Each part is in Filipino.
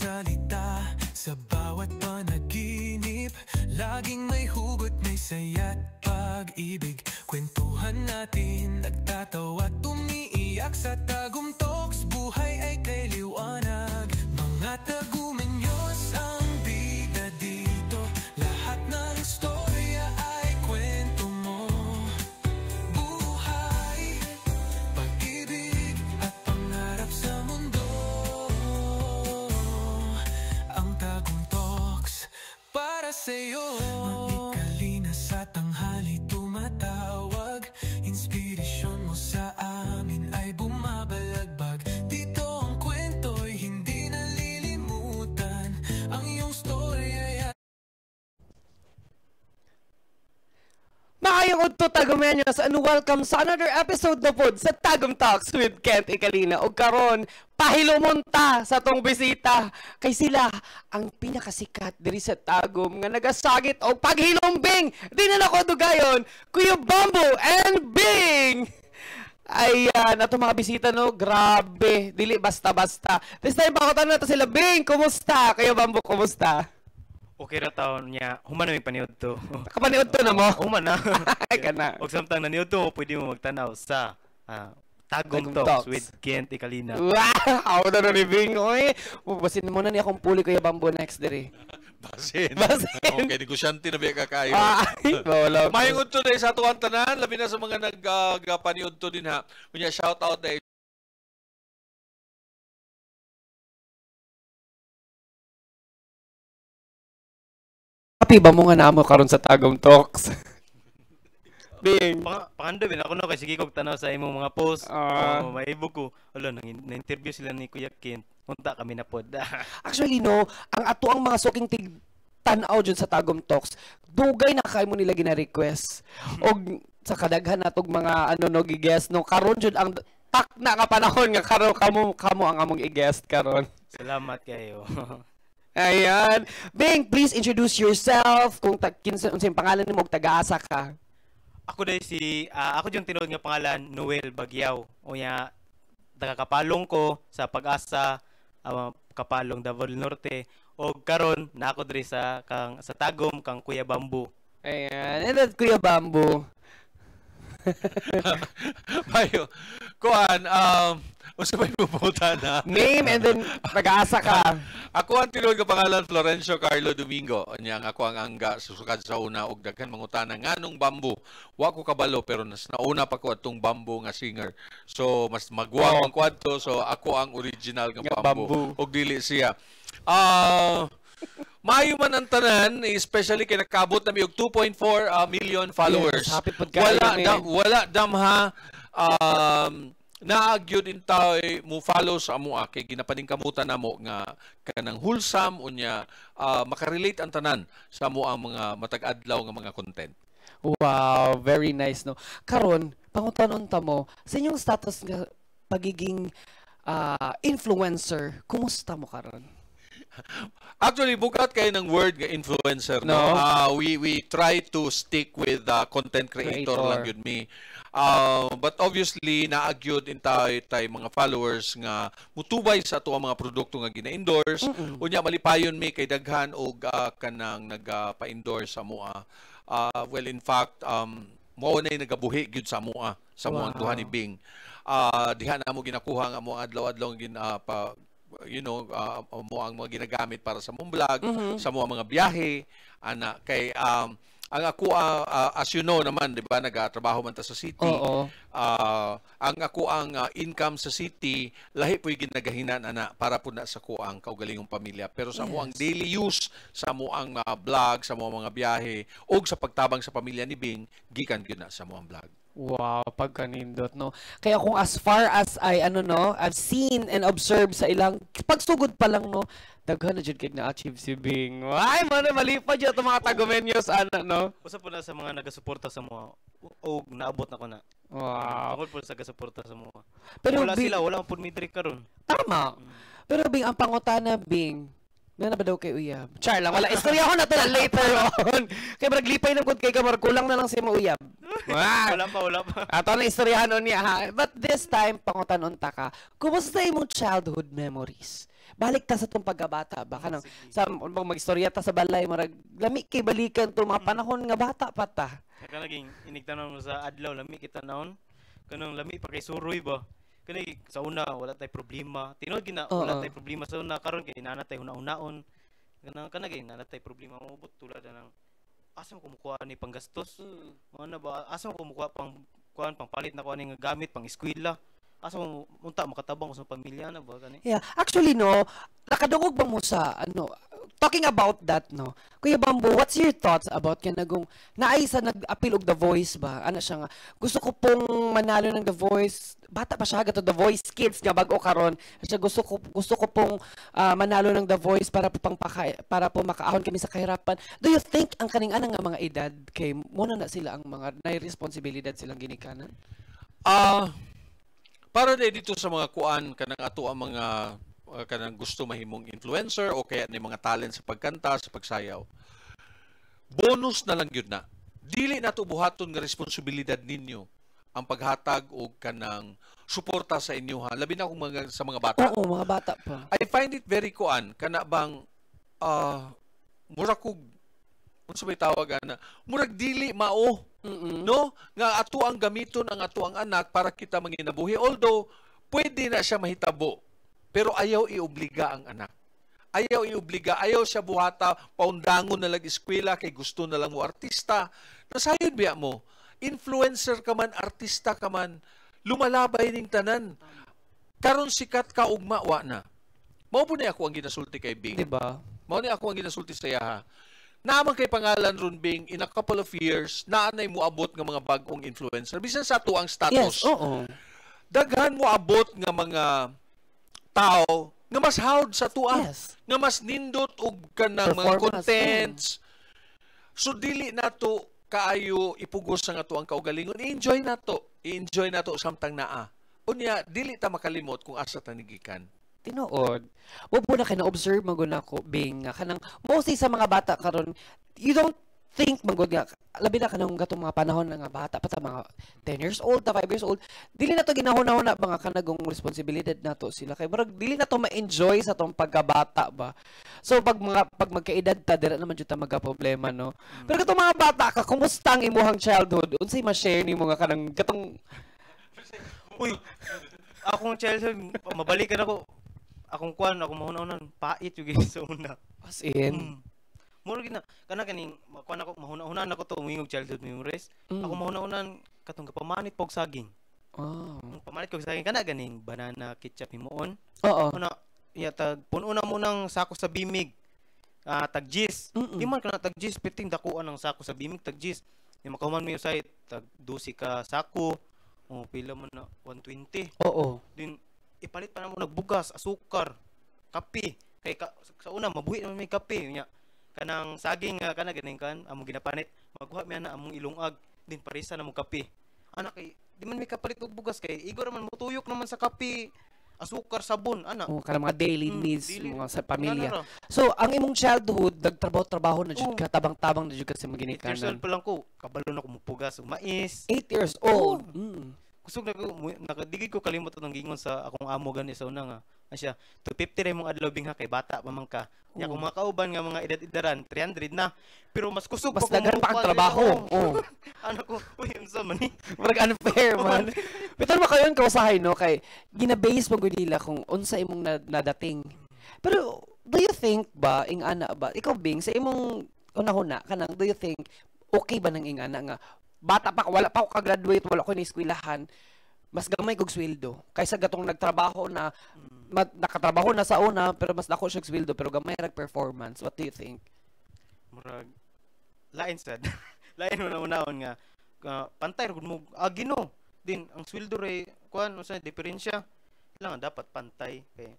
salita sa bawat panaginip. Laging may hugot, may saya't pag-ibig. Kwentuhan natin, nagtatawa at umiiyak. Sa Tagum Talks, buhay ay kay liwanag. Mga tagumenyos ang bida dito. Lahat ng istorya ay kwento mo. Buhay, pag-ibig at pangarap sa mundo. Ang Tagum Talks para sa'yo. Magkalina sa tanghali tumatawag. Inspirasyon mo sa amin ay bumabalagbag. Dito ang kwento'y hindi nalilimutan. Ang iyong storya ay... Maayong udto Tagumenyos and welcome sa another episode na pod sa Tagum Talks with Kent Ikalina. O karon pahilumunta sa tong bisita kay sila ang pinakasikat diri sa Tagum nga nagasagit og paghilumbing. Di na nako dugayon, Kuya Bamboo and Bing. Ayan, ato mga bisita no, grabe, dili basta-basta. This time pakutan na to sila. Bing, kumusta? Kuya Bamboo, kumusta? Okay na taon niya, human na may paniod to. Kapaniod to na mo? Human na. Ay ka na. Huwag samtang naniod to, pwede mo magtanaw sa Tagum Talks with Kent Ikalina. Wow! Ako na ni Bing. Oy, basin mo na niya kung puli Kuya Bamboo next dire. Basin. Basin. Okay, negosyante na biya kakayo. Ay, wala. Mayong to na sa tuwang tanan, labi na sa mga nagpaniod to din ha. Kunya shout out na Happy ba mo nga namo karon sa Tagum Talks? Bing. Pangando bin ako no kay sige kog tanaw sa imong mga post. Maibog ko. Alo na-interview sila ni Kuya Kent. Unta kami na pod. Actually no, ang ato ang mga suking tanaw dyan sa Tagum Talks, dugay na kay mo nila gina-request. Og sa kadaghan natog mga ano no gi-guest no karon jud ang tak na nga panahon nga karon kamo ang among i-guest karon. Salamat kayo. Ayan. Bing, please introduce yourself. Kung kinsa unsay pangalan nimo ug taga-asa ka. Ako dai ako yung tinuod nga pangalan Noel Bagyaw. Unya taga-Kapalong ko sa Pag-asa, Kapalong Davao del Norte. Og karon na ako diri sa Tagum kang Kuya Bamboo. Ayan. And then, Kuya Bamboo. Bayo. Kuan, usa may pupunta na. Name and then taga-asa ka. Ako ang tinuod nga pangalan Florencio Carlo Domingo. Anya ako ang angga susukad sa una og daghan mangutana nganong Bamboo. Wa ko kabalo pero nas nauna pa ko atong Bamboo nga singer. So mas magwa ang kwadto so ako ang original nga Bamboo. Og dili siya. Maayo man ang tanan, especially kay nakabot na mi og 2.4 million followers. Yes, wala damha naagyod intay mo follow sa amo kay ginapaningkamutan namo nga kanang wholesome unya makarelate ang tanan sa amo ang mga matag-adlaw nga mga content. Wow, very nice no. Karon, pangutan unta mo sa inyong status nga pagiging influencer, kumusta mo karon? Actually, bukat kayo ng word nga influencer. No? We try to stick with content creator lang yun me. But obviously, naagyod in tayo mga followers nga mutubay sa ato ang mga produkto nga gina-endorse. Unya, malipayon me kay daghan o kanang nagpa-endorse sa mua. Well, in fact, mao na yung nagabuhi gyud sa mua. Sa mua ang duha ni Bing. Diha na mo ginakuha nga mo adlaw-adlaw mo ang mga ginagamit para sa mong vlog, sa mga biyahe, ana kay ang ako as you know naman, di ba, nagatrabaho man ta sa city. Ang ako ang income sa city lahi po ginagahinan ana para po na sa ko ang kaugalingong pamilya. Pero sa mo ang daily use, sa mo ang vlog, sa mga biyahe ug sa pagtabang sa pamilya ni Bing, gikan gyud na sa mo ang vlog. Wow, pagkanindot no. Kaya kung as far as I've seen and observed sa ilang pagsugod pa lang no, daghan na jud kay na-achieve si Bing. Ay, mali pa jud mga Tagumenyos no. Usa po na sa mga nagasuporta sa mga o naabot na ko na. Wow. Ako po sa gasuporta sa mga. Pero wala sila, wala pud mitrik karon. Tama. Pero Bing, ang pangutana Bing, na ba daw kay Uyab? Char lang, wala. Istorya ko na ito later on. Kaya maglipay ng good kay Kamar, kulang na lang si mo Uyab. Wala pa. Ato na istoryahan nun niya ha. But this time, pangutanon ta ka, kumusta imong childhood memories? balik ta sa tong pagkabata ba kanang sa mag-istorya ta sa balay marag lami kay balikan to mga panahon nga bata pa ta. Kaya naging inigtanon mo sa adlaw lami kita naon. Kanang lami pa kay suroy ba. Kani sa una wala tay problema. Tinod gina wala tay problema sa una karon kay nanatay una-unaon. Kanang gay nanatay problema mo tulad ng asa mo kumukuha ni panggastos. Mo na ba asa mo kumukuha pang kuan pangpalit na kuan nga gamit pang eskwela. Asa mo unta makatabang sa pamilya na ba gani? Yeah, actually no, nakadungog ba mo sa ano, talking about that no. Kuya Bambo, what's your thoughts about kanagong naay sa nag-appeal og The Voice ba? Ano siya nga, gusto ko pong manalo ng The Voice. Bata pa siya gato The Voice Kids nga bag-o karon. Siya gusto ko pong manalo ng The Voice para po makaahon kami sa kahirapan. Do you think ang kaning anang nga mga edad kay mo na sila ang mga nay responsibilidad silang ginikanan? Para dito sa mga kuan kanang ato ang mga kanang gusto mahimong influencer o kaya ni mga talent sa pagkanta, sa pagsayaw. Bonus na lang yun na. Dili na to buhaton nga responsibilidad ninyo ang paghatag o kanang suporta sa inyo ha. Labi na kung sa mga bata. Oo, mga bata pa. I find it very kuan kana bang murag kog unsa may tawag ana murag dili mao no nga ato ang gamiton ang ato ang anak para kita manginabuhi, although pwede na siya mahitabo pero ayaw iobliga ang anak, ayaw siya buhata paundangon na lang eskwela kay gusto na lang mo artista. Nasayod biya mo influencer ka man, artista ka man, lumalabay ning tanan karon sikat ka ugma wa na mao po na ako ang ginasulti kay Bing, diba? Mao ni ako ang ginasulti sa yaha. Naman kay pangalan ron Bing, in a couple of years, naanay mo abot nga mga bagong influencer. Bisan sa to ang status. Yes, oo. Daghan mo abot nga mga tao nga mas hawd sa tuwa. Yes. Nga mas nindot og kanang mga contents. So dili nato kaayo ipugos sa ato ang kaugalingon. I-enjoy nato samtang naa. Unya dili ta makalimot kung asa ta nigikan. Tinuod. Wa po na kina-observe magud nako Bing nga kanang mostly sa mga bata karon, you don't think magud nga labi na kanang gatong mga panahon nga bata pa ta mga 10 years old, 5 years old, dili na to ginahuna-huna mga kanagong responsibilidad nato sila kay murag dili na to ma-enjoy sa tong pagkabata ba. So pag magkaedad ta dira naman jud ta magka-problema no. Pero katong mga bata ka, kumusta ang imong childhood? Unsay ma-share nimo nga kanang gatong Uy, akong childhood mabalikan ako. Akong mahuna-hunan, pait yung gini sa una. As in? Muro gina, kaning, mahuna-hunan ako to, umingog childhood memories. Ako mahuna-hunan, katong kapamanit pog saging. Pamanit kog saging, ganing, banana, ketchup, himoon. Oo. Puno na mo ng sako sa bimig. Tagjis. Di man ka na tagjis, piting dakuan ng sako sa bimig, tagjis. Yung makahuman mo yung site, tag-12 ka sako. Pila mo na 120. Oo. Din, ipalit pa na mo nagbugas, asukar, kape. Kay sa una mabuhi naman may kape nya. Kanang saging kana ganing kan among ginapanit, magkuha mi ana among ilungag, din parisa na mo kape. Ana kay di man may kapalit og bugas kay igor man motuyok naman sa kape, asukar, sabon ana. Kanang mga daily needs mga sa pamilya. So ang imong childhood nagtrabaho na jud ka, tabang-tabang na jud ka sa mga ginikanan. 8 years old pa lang ko, kabalo na ko mupugas og mais. 8 years old. Kusog na ko nakadigid ko kalimot atong gingon sa akong amo gani sa una nga. Asya, 250 ray mong adlaw bing ha kay bata pa man ka. Nya kung mga kauban nga mga edad-edaran 300 na. Pero mas kusog mas daghan pa ang trabaho. Ano ko, uy unsa man ni? Murag unfair man. Pero makayon ka usahay no kay gina-base mo gud nila kung unsa imong nadating. Pero do you think ba ing ana ba ikaw Bing sa imong una-una kanang do you think okay ba nang ing ana nga bata pa, wala pa ako ka-graduate, wala ko ni-eskwelahan, mas gamay kog sweldo kaysa gatong nagtrabaho na nakatrabaho na sa una pero mas dako siya sweldo pero gamay rag performance. What do you think? Murag lain sad. Lain mo na unahon nga pantay gud mo agino. Din ang sweldo ray kuan unsa diferensya? Lang dapat pantay kay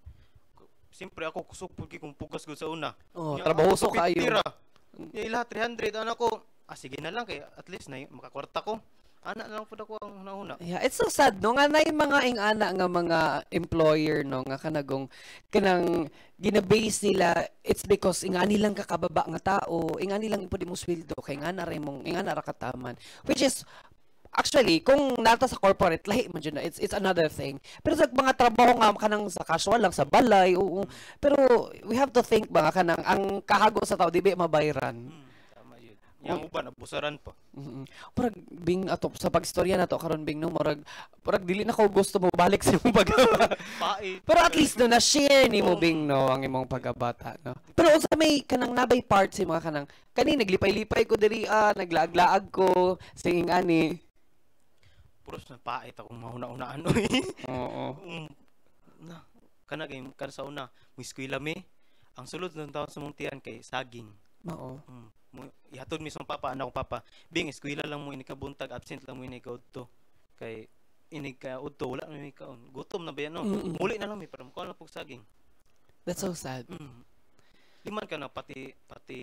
siyempre ako kusog pud kung pugas gud sa una. Trabahoso kayo. Ila 300 ana ko. Sige na lang kay at least na makakwarta ko. Ana na lang pud ako ang nauna. Yeah, it's so sad no nga nay mga ingana nga mga employer no nga kanagong kanang gina-base nila it's because ingani lang kakababa nga tao, ingani lang ipod mo sweldo kay ingana ra imong ingana ra kataman which is Actually, kung nata sa corporate, lahi man dyan na. It's another thing. Pero sa mga trabaho nga kanang sa casual lang, sa balay, oo. Pero we have to think mga kanang, ang kahago sa tao, di ba mabayran? Tama yun. Yang uban, abusaran pa. Murag, Bing, ato, sa pag-istorya na to, karon Bing, no, murag, dili na ko gusto mo balik sa imong Pait. Pero at least, no, na-share ni mo, Bing, no, ang imong pagkabata, no. Pero unsa may kanang nabay part sa mga kanang, naglipay-lipay ko diri, naglaag-laag ko, singing ani. Puros na pait akong mahuna-unaan. Oo. Kana sa una, mo eskwela mi. Ang sulod ng taon sa muntian kay saging. Oo. Ihatod mi sa papa, anak ko papa. Bing eskwela lang mo ini kabuntag, absent lang mo ini kaudto. Kay ini kaudto wala na mi kaon. Gutom na ba yan no? Muli na lang mi para mo na pug saging. That's so sad. Liman ka na pati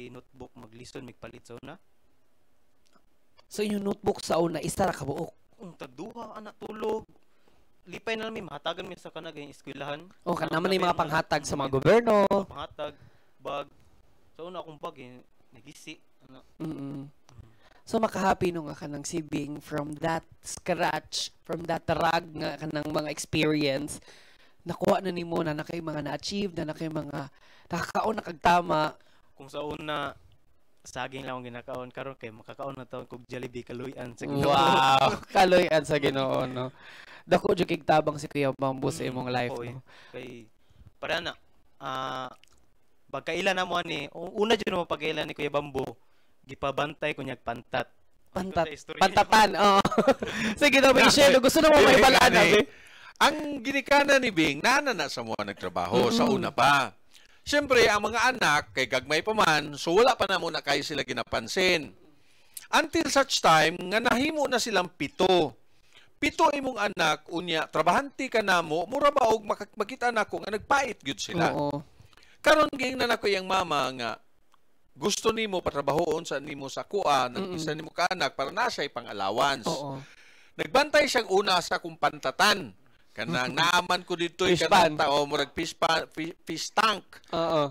notebook maglison migpalit sa una. So yung notebook sa una, isa ra ka buok. Tagduha anak tulog. Lipay na lang mi mahatagan mi sa kanang eskwelahan. O naman yung mga panghatag sa mga gobyerno. Panghatag, bag. Sa una akong bag nagisi. Ano? So makahappy nung nga kanang si Bing from that scratch, from that rag nga kanang mga experience, nakuha na nimo na kay mga na-achieve, na kay mga nakakaon na kagtama. Kung sa una saging lang ang ginakaon karon kay makakaon na taon kog Jollibee kaluyan sa Wow, kaluyan sa Ginoo no. Dako jud kay tabang si Kuya Bambo sa imong life. No? Kay para na pagkaila na mo ani, una jud mo pagkaila ni Kuya Bambo, gipabantay kunyag pantat. Pantatan. Oh. Sige na Michelle, gusto na mo may balana be. Ang ginikanan ni Bing, nana na sa mga nagtrabaho sa una pa. Siyempre, ang mga anak, kay gagmay pa man, so wala pa na muna kayo sila ginapansin. Until such time, nga nahimo na silang 7. 7 imong anak, unya, trabahanti ka na mo, mura ba og makita na ko nga nagpait gyud sila. Oo. Karon ging na nako yang mama nga gusto nimo patrabahoon sa nimo sa kuan, isa nimo ka anak para na siya pang-allowance. Oo. Nagbantay siyang una sa kung pantatan. Kanang naaman ko dito kanang tao murag fish tank.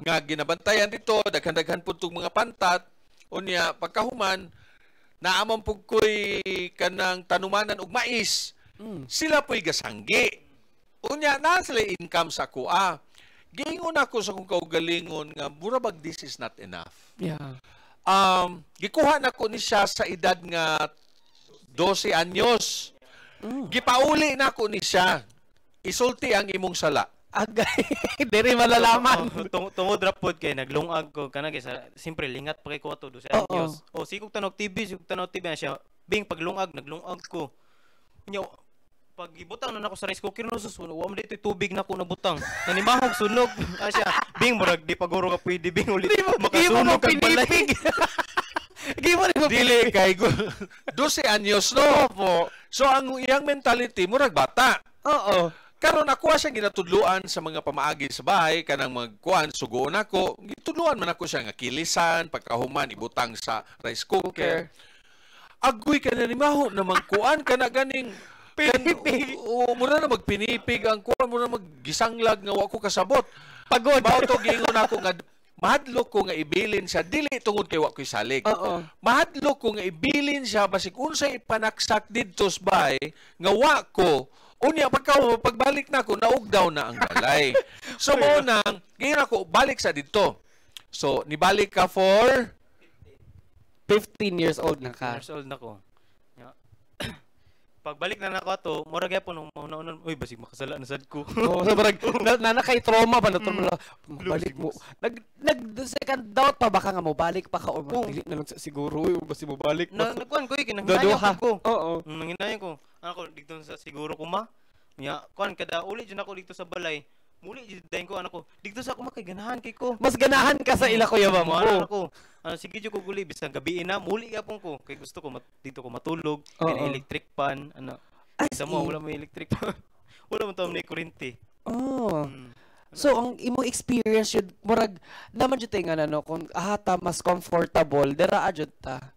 Nga ginabantayan dito daghan-daghan pud tong mga pantat. Unya pagkahuman naaman pug koy kanang tanumanan og mais. Sila po'y gasanggi. Unya na sila income sa kuha. Giingon ako sa kong kaugalingon nga mura bag this is not enough. Yeah. Gikuha na ko ni siya sa edad nga 12 anyos. Gipauli na ko ni siya. Isulti ang imong sala. Agay, diri malalaman. Tungod ra pod kay naglungag ko kana kay simpre lingat pa kay ko ato 12 anyos. O sigog tanog TV na siya. Bing paglungag naglungag ko. Nya pag ibutang na nako sa rice cooker no susunog wa man dito tubig na ko nabutang. Nanimahog sunog. Siya Bing murag di paguro ka pwede Bing ulit makasunog kag balay. Dili kay 12 anyos no po. So ang iyang mentality murag bata. Oo. Karon ako siya ginatudluan sa mga pamaagi sa bahay kanang magkuan sugoon ako. Gitudluan man ako siya nga kilisan pagkahuman ibutang sa rice cooker. Agoy ka na nimaho namang kuan kana ganing pinipig. Mura na magpinipig ang kuan mura maggisanglag nga wa ko kasabot. Pagod mao to gingon ako nga mahadlok ko nga ibilin siya dili tungod kay wa ko'y salig. Mahadlok ko nga ibilin siya basig unsay ipanaksak didto sa bahay nga wa ko. Unya pagbalik na ako naugdaw na ang balay. So mo nang gira ko balik sa dito. So nibalik ka for 15 years old na ka. 15 years old na ko. Pagbalik na nako ato, mura gyapon nung una-una, uy basig makasala na sad ko. Oo, so parang nanakay trauma pa na balik mo. Nag second doubt pa baka nga mo balik pa ka or dili na lang siguro uy basi mo balik pa. Nagkuan ko kinahanglan ko. Oo. Nanginayan ko. Ako dito sa siguro ko ma. Nya kuan kada uli jud ako dito sa balay. Muli jud dayon ko anak ko. Dito sa ako makay ganahan kay ko. Mas ganahan ka sa ila Kuya Bambo. Ako. Sige jud ko guli bisan gabi na muli gyapon ko kay gusto ko dito ko matulog, may electric fan ano. Isa mo wala may electric fan. Wala man taom ni kuryente. Oh. So ang imong experience jud murag naman jud nga ano kung ahata mas comfortable dira jud ta.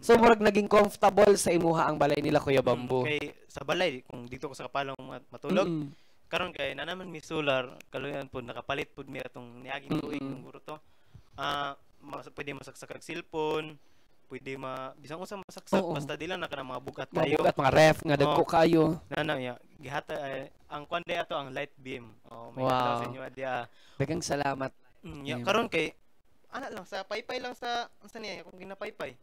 So murag naging comfortable sa imuha ang balay nila Kuya Bambo. Kay sa balay kung dito ko sa kapalong matulog. Karon kay na naman mi solar kaluyan pod nakapalit pod mi atong niaging tuig ng guro to. Pwede masaksak og cellphone, pwede bisang unsa masaksak Oo. basta dila na kanang mga bugat Mga kayo. bugat, mga ref, nga dagko kayo. Ya, gihata ang kwan day ato ang light beam. Oh, may Wow. wow. Sa inyo dia. Dagang salamat. Ya, karon kay ana lang sa paypay lang sa unsa niya kung ginapaypay.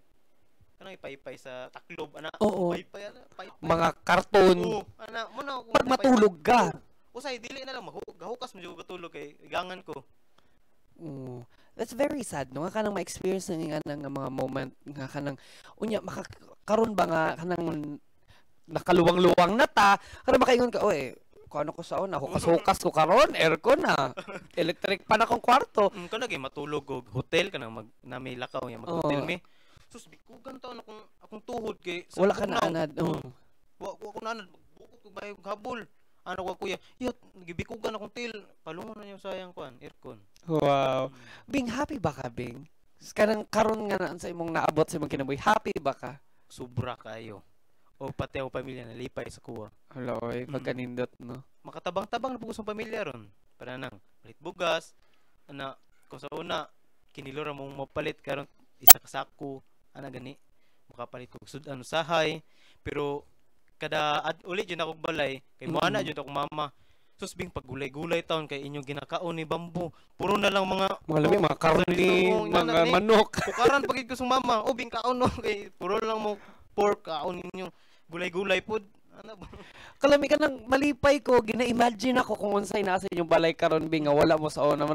Kanang ipaypay sa taklob ana. Oo. Paypay ana, paypay. Mga karton. Oo, ana mo na kung Pag napaypay. matulog ka. Usay dili na lang gahukas mo jud katulog kay igangan ko. Oo. That's very sad, no? Nga kanang ma-experience nga ng mga moment nga kanang unya makakaroon ba nga kanang nakaluwang-luwang na ta kanang makaingon ka oy kuno ko sa una hukas-hukas ko karon aircon na electric pa na kong kwarto. Kana gay matulog og hotel kanang nami lakaw ya mag-hotel Oo. mi. Sus bikugan taon akong tuhod kay Wala ka na bugnaw. anad. Oo. Wa ko na anad bukod ko bayog habol. Ano ko kuya, yat gibikugan akong til. Palungon na yung sayang kwan, aircon. Wow. Bing, happy ba ka, Bing? Kanang karon nga na sa imong naabot sa imong kinabuhi, happy ba ka? Sobra kayo. O pati ako pamilya na lipay sa kuwa. Hello, pagkanindot, no? Makatabang-tabang na pugos ang pamilya ron. Para nang palit bugas. Ana, kung sa una, kinilora mong mapalit karon isa ka sako. Ana gani. Makapalit ko sudan usahay. Pero kada ulit yun ako balay kay mo ana jud ako mama. Sus Bing paggulay-gulay taon kay inyong ginakaon ni bambo. Puro na lang mga Mga mga karne, mga manok. Pukaran pagid ko sa mama. O Bing kaon no kay puro lang mo pork kaon ninyo. Gulay-gulay pod. Ano ba? Kalami ka nang malipay ko, gina-imagine ako kung unsay nasa inyong balay karon, Bing, nga wala mo sa una.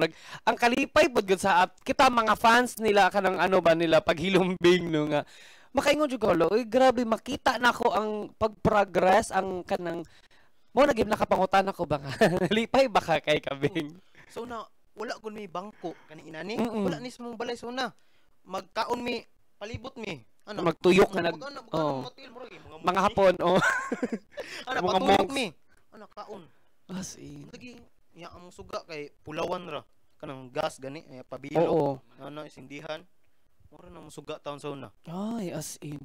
Ang kalipay pod gud sa kita mga fans nila kanang ano ba nila paghilumbing no nga. Makaingon jud ko, uy grabe makita na ko ang pag-progress ang kanang mo nagim nakapangutan ako ba nga. Lipay ba ka kay Kabing? So na wala kun may bangko kani inani. Mm-mm. Wala ni sa mong balay so na. Magkaon mi palibot mi. Ano? Magtuyok na oh. Mga hapon, oh. Ano mga patulog monks. mi. Ano kaon. As in. Lagi ya ang suga kay pulawan ra kanang gas gani pabilo. Oo. Ano isindihan. Ora na musuga taon sa una. Ay, as in.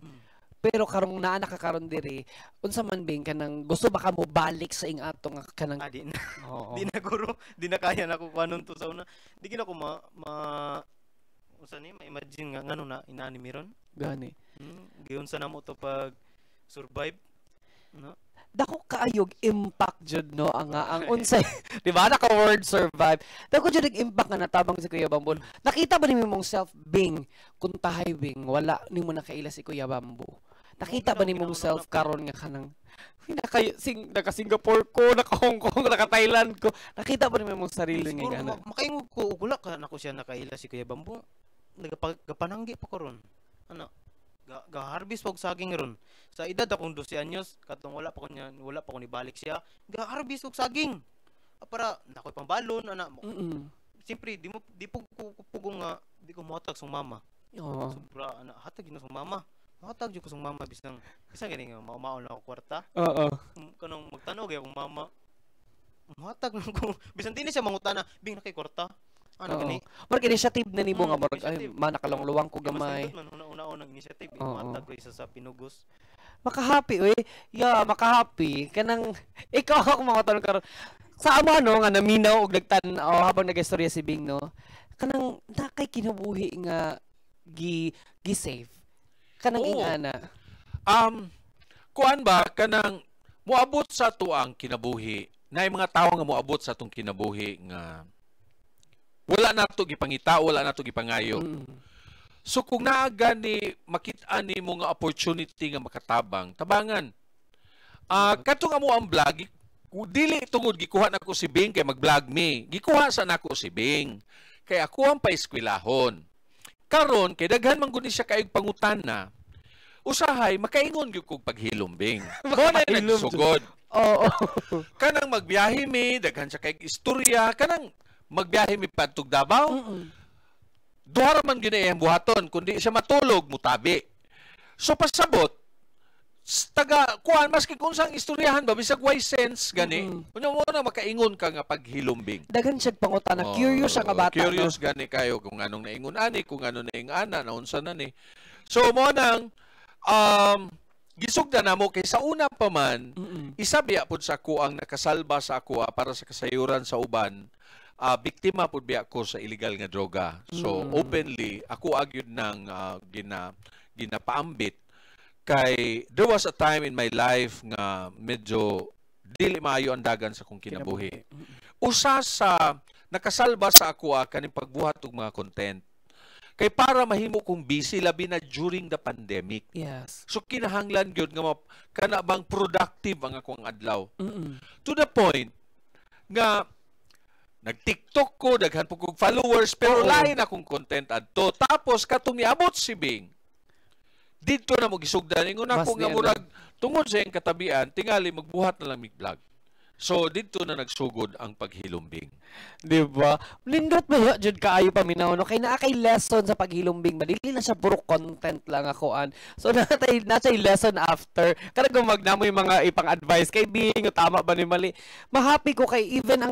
Pero karong naa nakakaron diri, unsa man Bing kanang gusto ba ka mo balik sa ing ato nga kanang Di na. Oo. Di na guro. Di na kaya na ko kuanon to sa una. Di gina ko unsa ni ma-imagine nga ngano na inani miron. Gani. Giyon sa namo to pag survive. No? Dako kaayog impact jud no ang unsay di ba naka word survive dako jud impact nga natabang si Kuya Bambo. Nakita ba nimo mong self Bing kun tahay Bing wala nimo nakaila si Kuya Bambo? Nakita ba nimo mong self karon nga kanang naka Singapore ko, naka Hong Kong, naka Thailand ko. Nakita ba nimo mong sarili nga Siguro nga? makaingog ko ugula ka nako siya nakaila si Kuya Bambo. Nagapananggi pa ko ron. Ano? Ga-harvest pag saging ron. Sa edad akong 12 anyos, katong wala pa ko ni balik siya. Ga-harvest og saging. Para nakoy pambalon ana. Siyempre di po nga di ko mohatag sung mama. Oo. Sobra ana hatag gina sung mama. Mohatag jud ko sung mama bisan gani nga mao lang ako kwarta. Oo. Kanang magtanog akong mama. Mohatag lang ko bisan dinhi siya mangutana, Bing na kay kwarta. Ano gani? Mark initiative na nimo nga mark ay Initiative. manakalong-luwang ko gamay. Mas man una-una ng initiative, Oo. matag ko isa sa pinugos. Makahappy oy. Yeah, makahappy kanang ikaw ako mga karon. Sa amo ano nga naminaw og nagtan-aw habang nagistorya si Bing no. Kanang nakay kinabuhi nga gi-save. Kanang Oo. ingana. Kuan ba kanang moabot sa tuang kinabuhi. Naay mga tawo nga moabot sa atong kinabuhi nga wala na to gipangita, wala na to gipangayo. So kung naaga ni makita ni mo nga opportunity nga makatabang, tabangan. Kato nga mo ang vlog, dili tungod gikuha nako si Bing kay mag-vlog me. Gikuha sa nako si Bing. Kay ako ang paeskwelahon. Karon kay daghan man gud siya kay pangutana. Usahay makaingon gyud kog paghilumbing. Mo na nagsugod. Oo. Kanang magbiyahe mi, daghan siya kay istorya, kanang magbiyahe mi padtog Davao. Duha ra man gyud iyang buhaton kundi siya matulog mutabi. So pasabot taga kuan maski kung sang istoryahan ba bisag wise sense gani. Unya mo na makaingon ka nga paghilumbing. Daghan siya pangutana, curious siya nga bata. Curious no? gani kayo kung anong naingon ani, kung ano naing ana, naunsa na ni. So mo nang gisugda namo kay sa una pa man isabiya pud sa ako ang nakasalba sa ako para sa kasayuran sa uban. Biktima pud biya ko sa illegal nga droga. So openly ako agyud nang ginapaambit kay there was a time in my life nga medyo dili maayo ang dagan sa kong kinabuhi. Usa sa nakasalba sa ako kaning pagbuhat og mga content. Kay para mahimo kong busy labi na during the pandemic. Yes. So kinahanglan gyud nga kana bang productive ang akong adlaw. To the point nga nag-TikTok ko, daghan po kong followers, pero lain akong content adto. Tapos katong niabot si Bing, dito na mo gisugdan ingon ako nga murag tungod sa iyang katabian, tingali magbuhat na lang mig vlog. So dito na nagsugod ang paghilumbing. Di ba? Lindot ba jud kaayo paminaw no kay naa kay lesson sa paghilumbing, madili na siya puro content lang akoan. So natay lesson after. Kada kung magnamoy mga ipang-advise kay Bing, tama ba ni mali. Mahappy ko kay even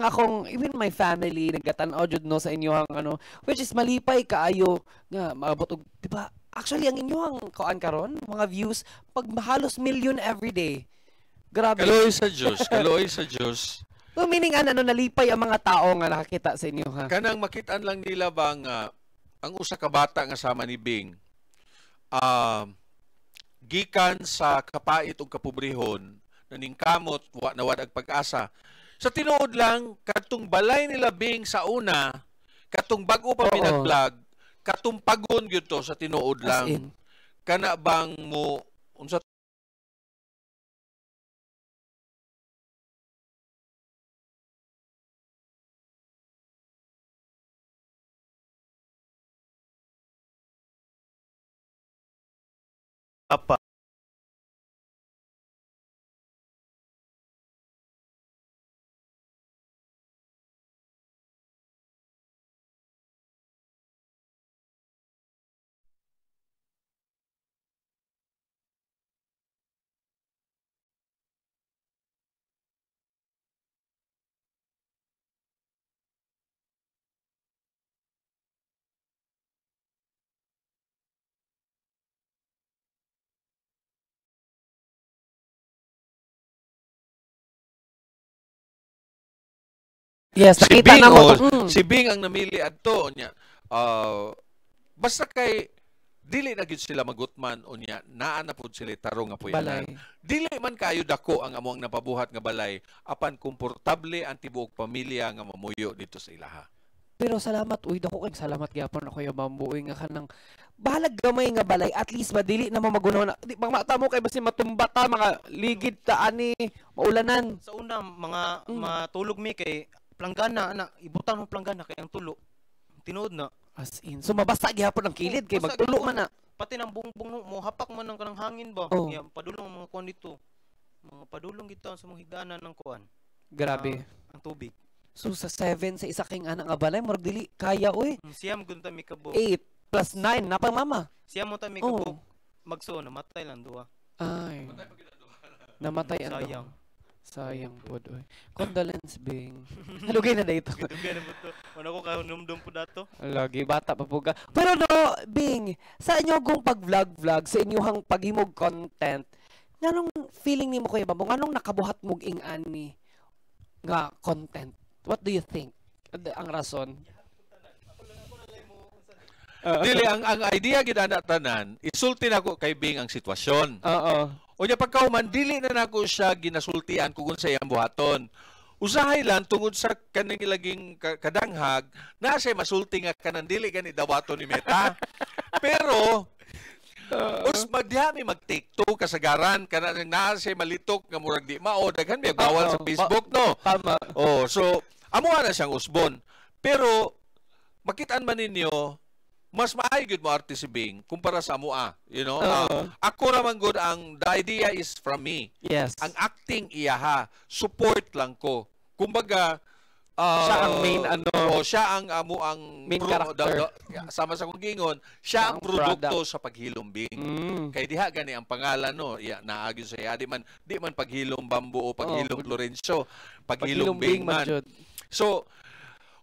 my family nagatan-aw jud no sa inyo ang which is malipay kaayo nga maabot og di ba? Actually ang inyong kuan karon mga views pag halos million every day. Grabe. Kaloy sa Diyos, kaloy sa Diyos. So meaning nalipay ang mga tao nga nakakita sa inyo ha. Kanang makitaan lang nila bang ang usa ka bata nga sama ni Bing gikan sa kapait ug kapobrehon naningkamot wa nawad ag pag-asa. Sa tinuod lang katong balay nila Bing sa una, katong bag-o pa pinag-vlog, katong pagon gyud to sa tinuod lang. Kana bang mo unsa Apa. Yes, si nakita Bing, na mo. Si Bing ang namili adto niya. Basta kay dili na gyud sila magutman unya naa na pud sila tarong nga puyanan. Dili man kayo dako ang amuang napabuhat nga balay apan komportable ang tibuok pamilya nga mamuyo dito sa ilaha. Pero salamat dako kay salamat gyapon ako yung mambuoy nga kanang bahalag gamay nga balay at least madili na mo magunaw na di bang mata mo kay basi matumba ta mga ligid ta ani maulanan. Sa una mga matulog mi kay planggana ana ibutan mo planggana kay ang tulo tinuod na As in. So mabasa gyapon ang kilid kay magtulo man na. Pati nang bungbong mo hapak man ang kanang hangin ba. Yan padulong ang mga kuan dito. Mga padulong gito sa mga higanan ng kuan. Grabe. Ang tubig. So sa 7 sa isa king anak nga balay murag dili kaya oy. Siyam gunta mi kabo. 8 plus 9 na pang mama. Siyam mo ta mi kabo. Magso namatay lang duha. Ay. Namatay ang sayang. Sayang po oy. Condolence Bing. Halugay na dito. Halugay na mo to. Wala ko kanumdum po dato. Lagi bata pa po ka. Pero no, Bing, sa inyo kung pag-vlog sa inyong paghimog content, nganong feeling nimo kuya Bambong? Anong nakabuhat mog ing-ani nga content? What do you think? Ang rason? Dili ang idea gid ana tanan, isulti nako kay Bing ang sitwasyon. Oo. Unya pagkauman dili na nako siya ginasultian kung sa iyang buhaton. Usahay lang tungod sa kanang ilaging kadanghag na siya masulti nga kanang dili gani dawaton ni Meta. Pero us magdiha mi mag-TikTok kasagaran kanang naa siya malitok nga murag di mao daghan may bawal sa Facebook no. Tama. Oh, so amo na siyang usbon. Pero makitaan man ninyo mas maayo gud mo arte si Bing kumpara sa amoa, you know. Ako raman gud ang the idea is from me. Yes. Ang acting iyaha, support lang ko. Kumbaga siya ang main siya ang amo ang main character. Sama sa kong gingon, siya ang produkto sa paghilumbing. Kay diha gani ang pangalan no, naagyo sa iya di man paghilom bambo o paghilom Florencio, paghilumbing man. So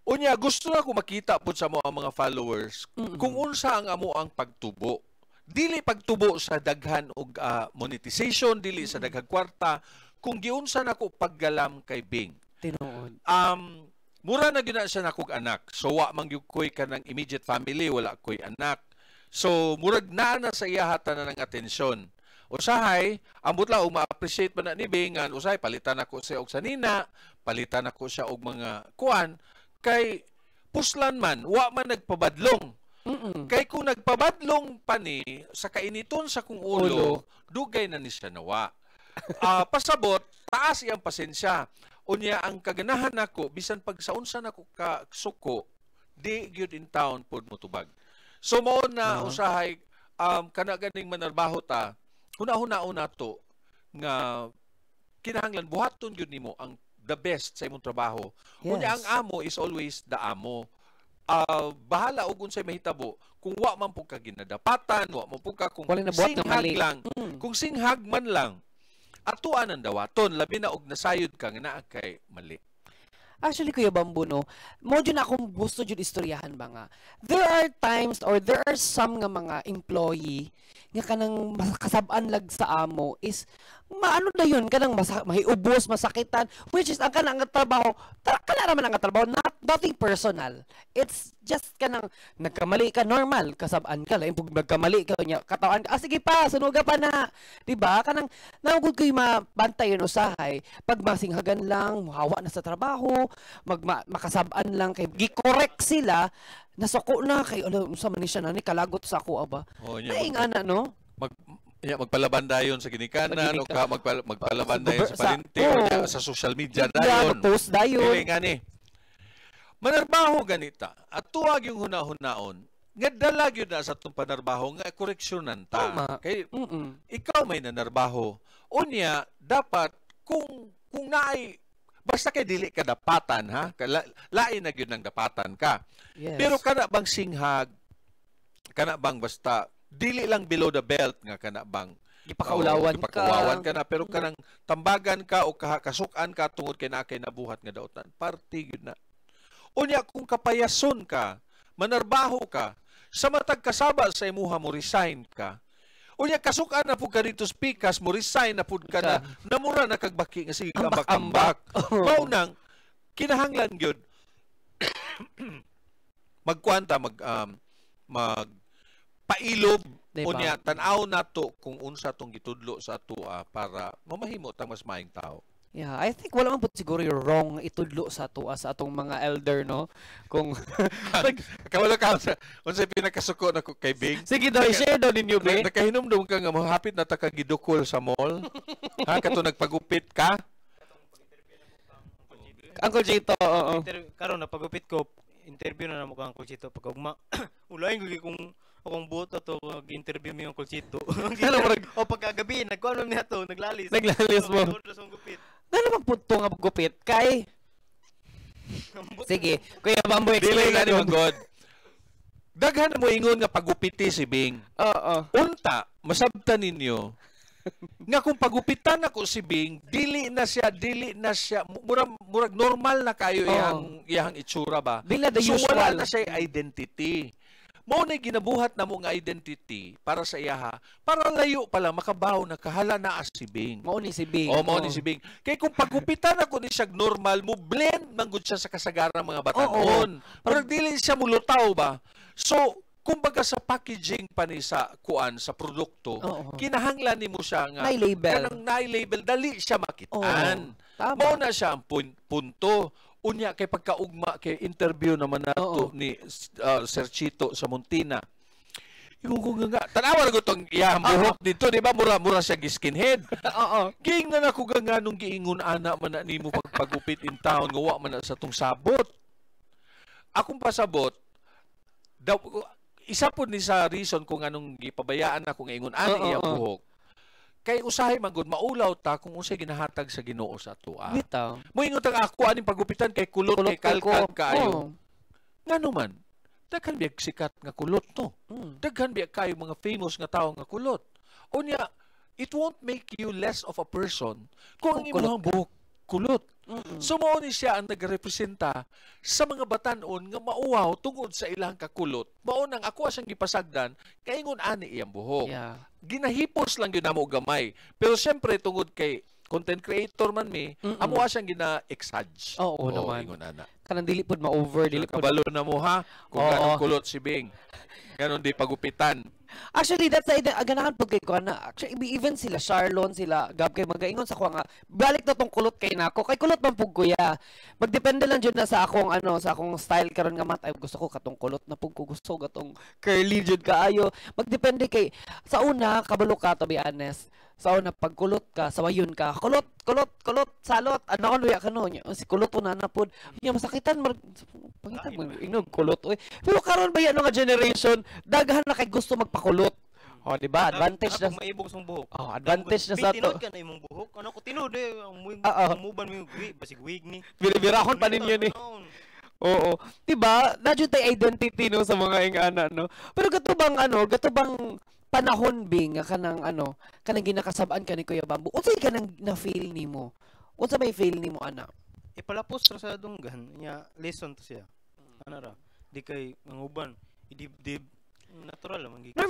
unya gusto na ko makita pud sa mga followers kung unsa ang amo ang pagtubo. Dili pagtubo sa daghan og monetization, dili sa daghang kwarta, kung giunsa nako paggalam kay Bing. Tinuod. Mura na gyud siya nakog anak. So wa man gyud koy kanang immediate family, wala koy anak. So murag na sa iya hata na ng atensyon. Usahay, ambot lang ma-appreciate man na ni Bing, usahay palitan ako siya og sanina, palitan ako siya og mga kuan kay puslan man, wa man nagpabadlong. Kay kung nagpabadlong pa ni sa kainiton sa kung ulo, dugay na ni siya nawa. Pasabot, taas iyang pasensya. Unya ang kaganahan nako bisan pag saunsa nako ka suko, di gyud in town pod motubag. So mao na usahay kana ganing manarbaho ta. Huna-huna to nga kinahanglan buhaton gyud nimo ang the best sa imong trabaho. Unya ang amo is always the amo. Bahala og unsay mahitabo kung wa man pug ka ginadapatan, wa man pug ka kung singhag lang, kung singhag man lang. Atuan ang dawaton labi na og nasayod ka nga naa kay mali. Actually, Kuya Bambo, no, mo dyan akong gusto dyan istoryahan ba nga. There are times or there are some nga mga employee nga kanang kasabaan lag sa amo is maano na yun, kanang mahiubos, masakitan, which is ang kanang trabaho, kana naman ang trabaho, nothing personal. It's just kanang nagkamali ka, normal, kasabaan ka, lain pag nagkamali ka, katawan ka, sige pa, sunuga pa na. Diba? Kanang, naugod ko yung mabantay yun usahay, pag masinghagan lang, hawa na sa trabaho, makasabaan lang, kay gikorek sila, nasako na, kay, ano, sa manisya na, ni kalagot sa ako, aba. Naing ana, no? Magpalaban dayon sa ginikanan o ka magpalaban dayon sa palinti o sa social media dayon. Post dayon. Dili nga ni. Manarbaho ganita. At tuwag yung huna-hunaon. Nga dala gyud na sa itong panarbaho nga koreksyonan ta. Kay ikaw may nanarbaho. Unya dapat kung naay basta kay dili ka dapatan ha. Lain na gyud nang dapatan ka. Yes. Pero kana bang singhag, kana bang basta dili lang below the belt nga kana bang gipakaulawan ka na pero kanang tambagan ka o kasukan ka tungod kay naa kay nabuhat nga daotan party gyud na. Unya kung kapayason ka, manarbaho ka, sa matag kasaba sa imuha mo resign ka. Unya kasukan na pud ka dito speakers mo resign na pud ka na namura na kagbaki nga sige ambak-ambak. Mao nang kinahanglan gyud magkwanta mag pailob unya tan-aw nato kung unsa tong gitudlo sa atoa para mamahimo tang mas maayong tao. Yeah, I think wala man pud siguro yung wrong itudlo sa atoa sa atong mga elder, no? Kung kawala ka unsay pinakasuko nako kay Bing. Sige daw, share daw ninyo, Bing. Nakahinom ka nga mahapit na ta ka gidukol sa mall. Ha kato nagpagupit ka? Uncle Chito, oo. Karon na pagupit ko, interview na mo kang Uncle Chito pag ugma. Ulaing kung akong buto to interview mo yung Uncle Chito. O pagkagabi nagkuan mo niya to, naglalis mo. Ano bang punto nga pagupit kay sige, Kuya Bambo explain na ni God. Daghan mo ingon nga pagupiti si Bing. Oo. Unta, masabtan ninyo nga kung pagupitan ako si Bing, dili na siya murag normal na kayo iyang itsura ba? So wala na siya identity. Mao na ginabuhat na mo nga identity para sa iyaha, para layo pala makabaw na kahala na si Bing. Mao ni si Bing. Mao ni si Bing. Kay kung pagupitan ako ni siya normal, mo blend manggod siya sa kasagarang mga batanon. Pero dili siya mulutaw ba? So kumbaga sa packaging pa ni sa kuan sa produkto, kinahanglan nimo siya nga kanang na-label dali siya makitaan. Mao na siya ang punto. Unya kay pagkaugma kay interview naman nato ni Sir Chito sa Muntina. Yung nga tanawa na gutong iyang buhok dito, di ba? Mura siya skinhead. King na nako nganong giingon ana man na nimo pagpagupit in town nga wa man na sa tong sabot. Akong pasabot daw isa po ni sa reason kung anong gipabayaan ako nga ingon ani iyang buhok. Kay usahay magud maulaw ta kung unsay ginahatag sa Ginoo sa atoa. Bitaw. Moingon tang ako aning pagupitan kay kulot kay kalkag kaayo. Ngano man? Daghan biya sikat nga kulot to. Daghan biya kayo mga famous nga tawo nga kulot. Unya, it won't make you less of a person kung ang imong buhok kulot. So mao ni siya ang nagrepresenta sa mga batan-on nga mauwaw tungod sa ilang kakulot. Mao nang ako asang gipasagdan kay ingon ani iyang buhok. Ginahipos lang gyud namo gamay. Pero siyempre tungod kay content creator man mi, amo siyang gina-exage. Oo naman. Ingon ana. Kanang dili pod ma-over, dili pod. Kabalo na mo ha kung ganong kulot si Bing. Ganon di pagupitan. Actually, that's the ganahan pag kay ko na. Actually, even sila Charlon, sila Gab kay magaingon sa ko nga balik na tong kulot kay nako. Kay kulot man pug kuya. Magdepende lang jud na sa akong sa akong style karon nga mat ay gusto ko katong kulot na pug ko gusto gatong curly jud kaayo. Magdepende kay sa una kabalo ka, to be honest. Sa una pagkulot ka, sawayon ka. Kulot, salot. Ano ko luya kano nya. Si kulot una na pod. Nya masakitan pangitan mo inog kulot oy. Pero karon ba yan nga generation, daghan na kay gusto magpakulot. Oh, di ba? Advantage na. Maibog sa buhok. Oh, advantage na sa to. Tinod ka na imong buhok. Ano ko tinod eh. Muban mo yung basig wig ni. Birahon pa ninyo ni. Oo. Diba? Nadyo tayo identity no sa mga ingana no. Pero gatubang panahon bing kanang kanang ginakasabaan ka ni Kuya Bamboo. Unsay kanang na-feel nimo? Unsa may feel nimo ana? Ipalapos ra sa dunggan nya lesson to siya. Ana ra? Di kay manguban. Idib natural man gid.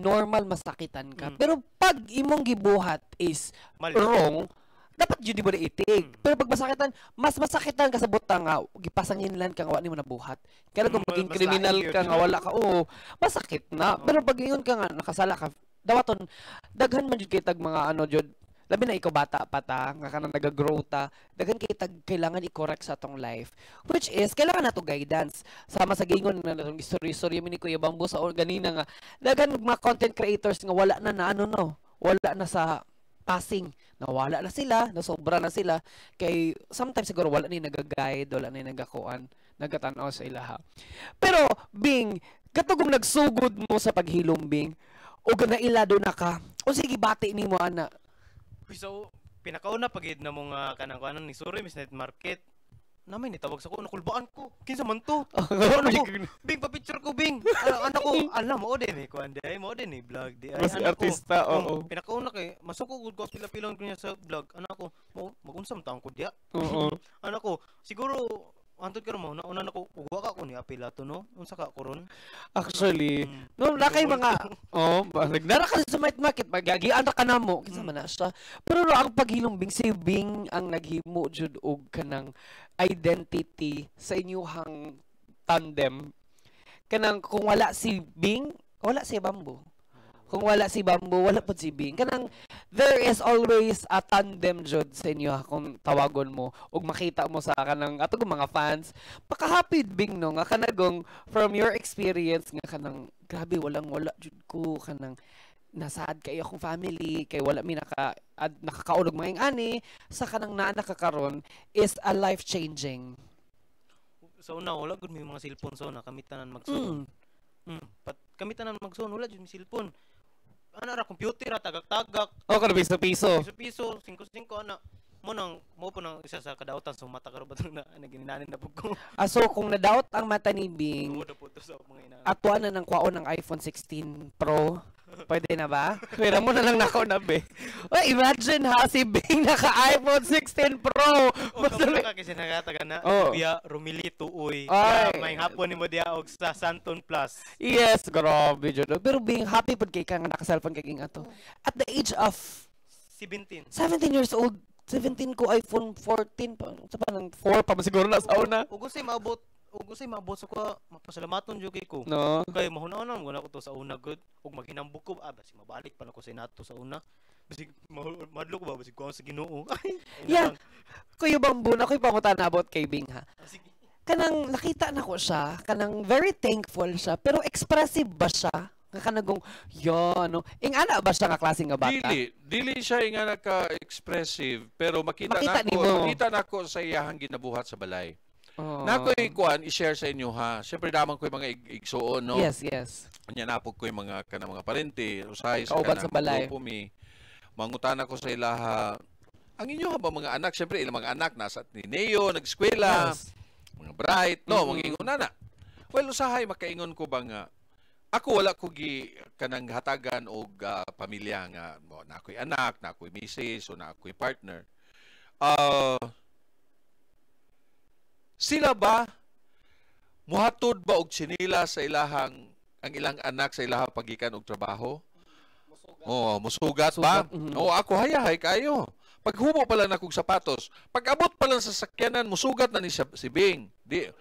Normal masakitan ka. Pero pag imong gibuhat is wrong, dapat yun di mo na itig. Pero pag masakitan, mas masakitan ka sa butang nga, gipasangin lang ka nga, wala mo nabuhat. Kaya kung maging kriminal ka nga, wala ka, masakit na. Pero pag yun ka nga, nakasala ka, dawaton, daghan man yun kitag mga jud, labi na ikaw bata pa ta, nga ka na nag-grow ta, daghan kitag kailangan i-correct sa atong life. Which is, kailangan na to guidance. Sama sa gingon na itong story mo ni Kuya Bamboo sa ganina nga, daghan mga content creators nga wala na wala na sa passing, nawala na sila, nasobra na sila, kay sometimes siguro wala ni nag-guide, wala ni nagakuan, nagatanaw sa ilaha. Pero, Bing, katugong nagsugod mo sa paghilom, Bing, o nailado na ka, o sige, bati ni mo, ana. So, pinakauna pagid na mga kanang ni Suri, Miss Net Market, namin nitawag sa ko, nakulbaan ko. Kinsa man to? Bing, pa-picture ko, Bing. Anak ko, alam mo din eh. Kuan di ay mo din eh, vlog di ay. Mas artista, oo. Pinakauna kay, masuk ko gud pila-pilon ko niya sa vlog. Anak ko, magunsam taon ko diya. Oo. Anak ko, siguro antod karon mo, nauna na ko ugwa ka ko ni apila to no. Unsa ka koron? Actually, no na kay mga nagnara ka sa Might Market, magagian ka na mo. Kinsa man na siya. Pero ang paghilom, Bing, si Bing ang naghimo jud og kanang identity sa inyuhang tandem. Kanang kung wala si Bing, wala si Bamboo. Kung wala si Bamboo, wala po si Bing. Kanang there is always a tandem jud sa inyo kung tawagon mo ug makita mo sa kanang atong mga fans. Paka-happy Bing no nga kanagong from your experience nga kanang grabe wala jud ko kanang nasaad kay akong family kay wala mi nakakaulog mga ani sa kanang naa nakakaron is a life changing. Sa una wala gud may mga cellphone sa una kami tanan magsuon. Kami tanan magsuon wala jud mi cellphone. Ana ra computer ra tagak-tagak. Kada piso-piso. Piso-piso 5-5 ana. Mo po nang isa sa kadautan sa mata karon batong na gininanin na pug ko. So kung nadaot ang mata ni Bing, atuan na ng kwaon ng iPhone 16 Pro. Pwede na ba? Pwede mo na lang nako na be. Imagine ha, si Bing naka-iPhone 16 Pro. Kamu ka kasi nakataga na. Kuya Romilito, uy. May hapon ni mo diya og sa Santon Plus. Yes, grabe jud. Pero Bing, happy pud kay ka nga naka-cellphone kay ato. At the age of 17 years old, 17 ko iPhone 14 pa. Sa pa nang 4 pa siguro na sa una. Ug usay maabot sa ko, mapasalamaton jud kay ko. No. Kay mahuna-una mo ko to sa una good ug maghinambok ko basi mabalik pa na ko sa inato sa una. Basi madlo ko basi ko sa Ginoo. Yeah. Kuya Bamboo, ako'y pangutan about kay Bing ha. Sige. Kanang nakita na ko siya, kanang very thankful siya, pero expressive ba siya? Kanagong, ingana ba siya nga klaseng nga bata? Dili siya ingana ka-expressive, pero makita nako sa iyahang ginabuhat sa balay. Nakoy kuan i-share sa inyo ha. Syempre damang ko yung mga igsuon no. Yes. Nya napog ko yung mga kanang mga parente, usay sa kauban sa balay. Mangutana ko sa ilaha. Ang inyo ba mga anak, syempre ilang mga anak nasa ni Neo, nag-eskwela. Yes. Mga bright, no, mangingon na. Well, usahay makaingon ko ba nga ako wala ko kanang hatagan og pamilya nga na ako'y anak, na ako'y misis, o na ako'y partner. Sila ba muhatod ba og sinila sa ilahang ang ilang anak sa ilahang pagikan og trabaho? Musugat ba? Ako hayahay kayo. Paghubo pa lang na kong sapatos, pag-abot pa lang sa sakyanan, musugat na ni si Bing. Di,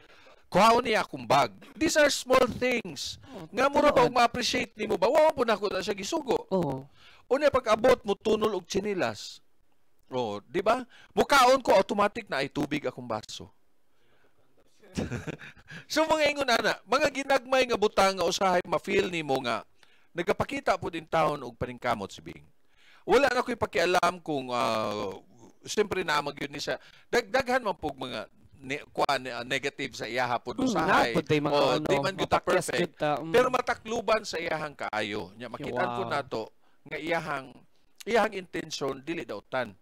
kuhaon niya akong bag. These are small things. Nga mo ba ma-appreciate ni mo ba? Wawa po na ako na siya gisugo. Unya pag-abot mo tunol og chinilas. Di ba? Mukaon ko automatic na ay tubig akong baso. So mga ingon ana, mga ginagmay nga butang nga usahay ma-feel nimo nga nagapakita po din taon og paningkamot si Bing. Wala na ko'y pakialam kung siyempre na magyud ni siya. Daghan man pog mga negative sa iyaha po usahay. Di man kita perfect. Pero matakluban sa iyahang kaayo. Nya makitaan po nato nga iyahang intention dili daw tan.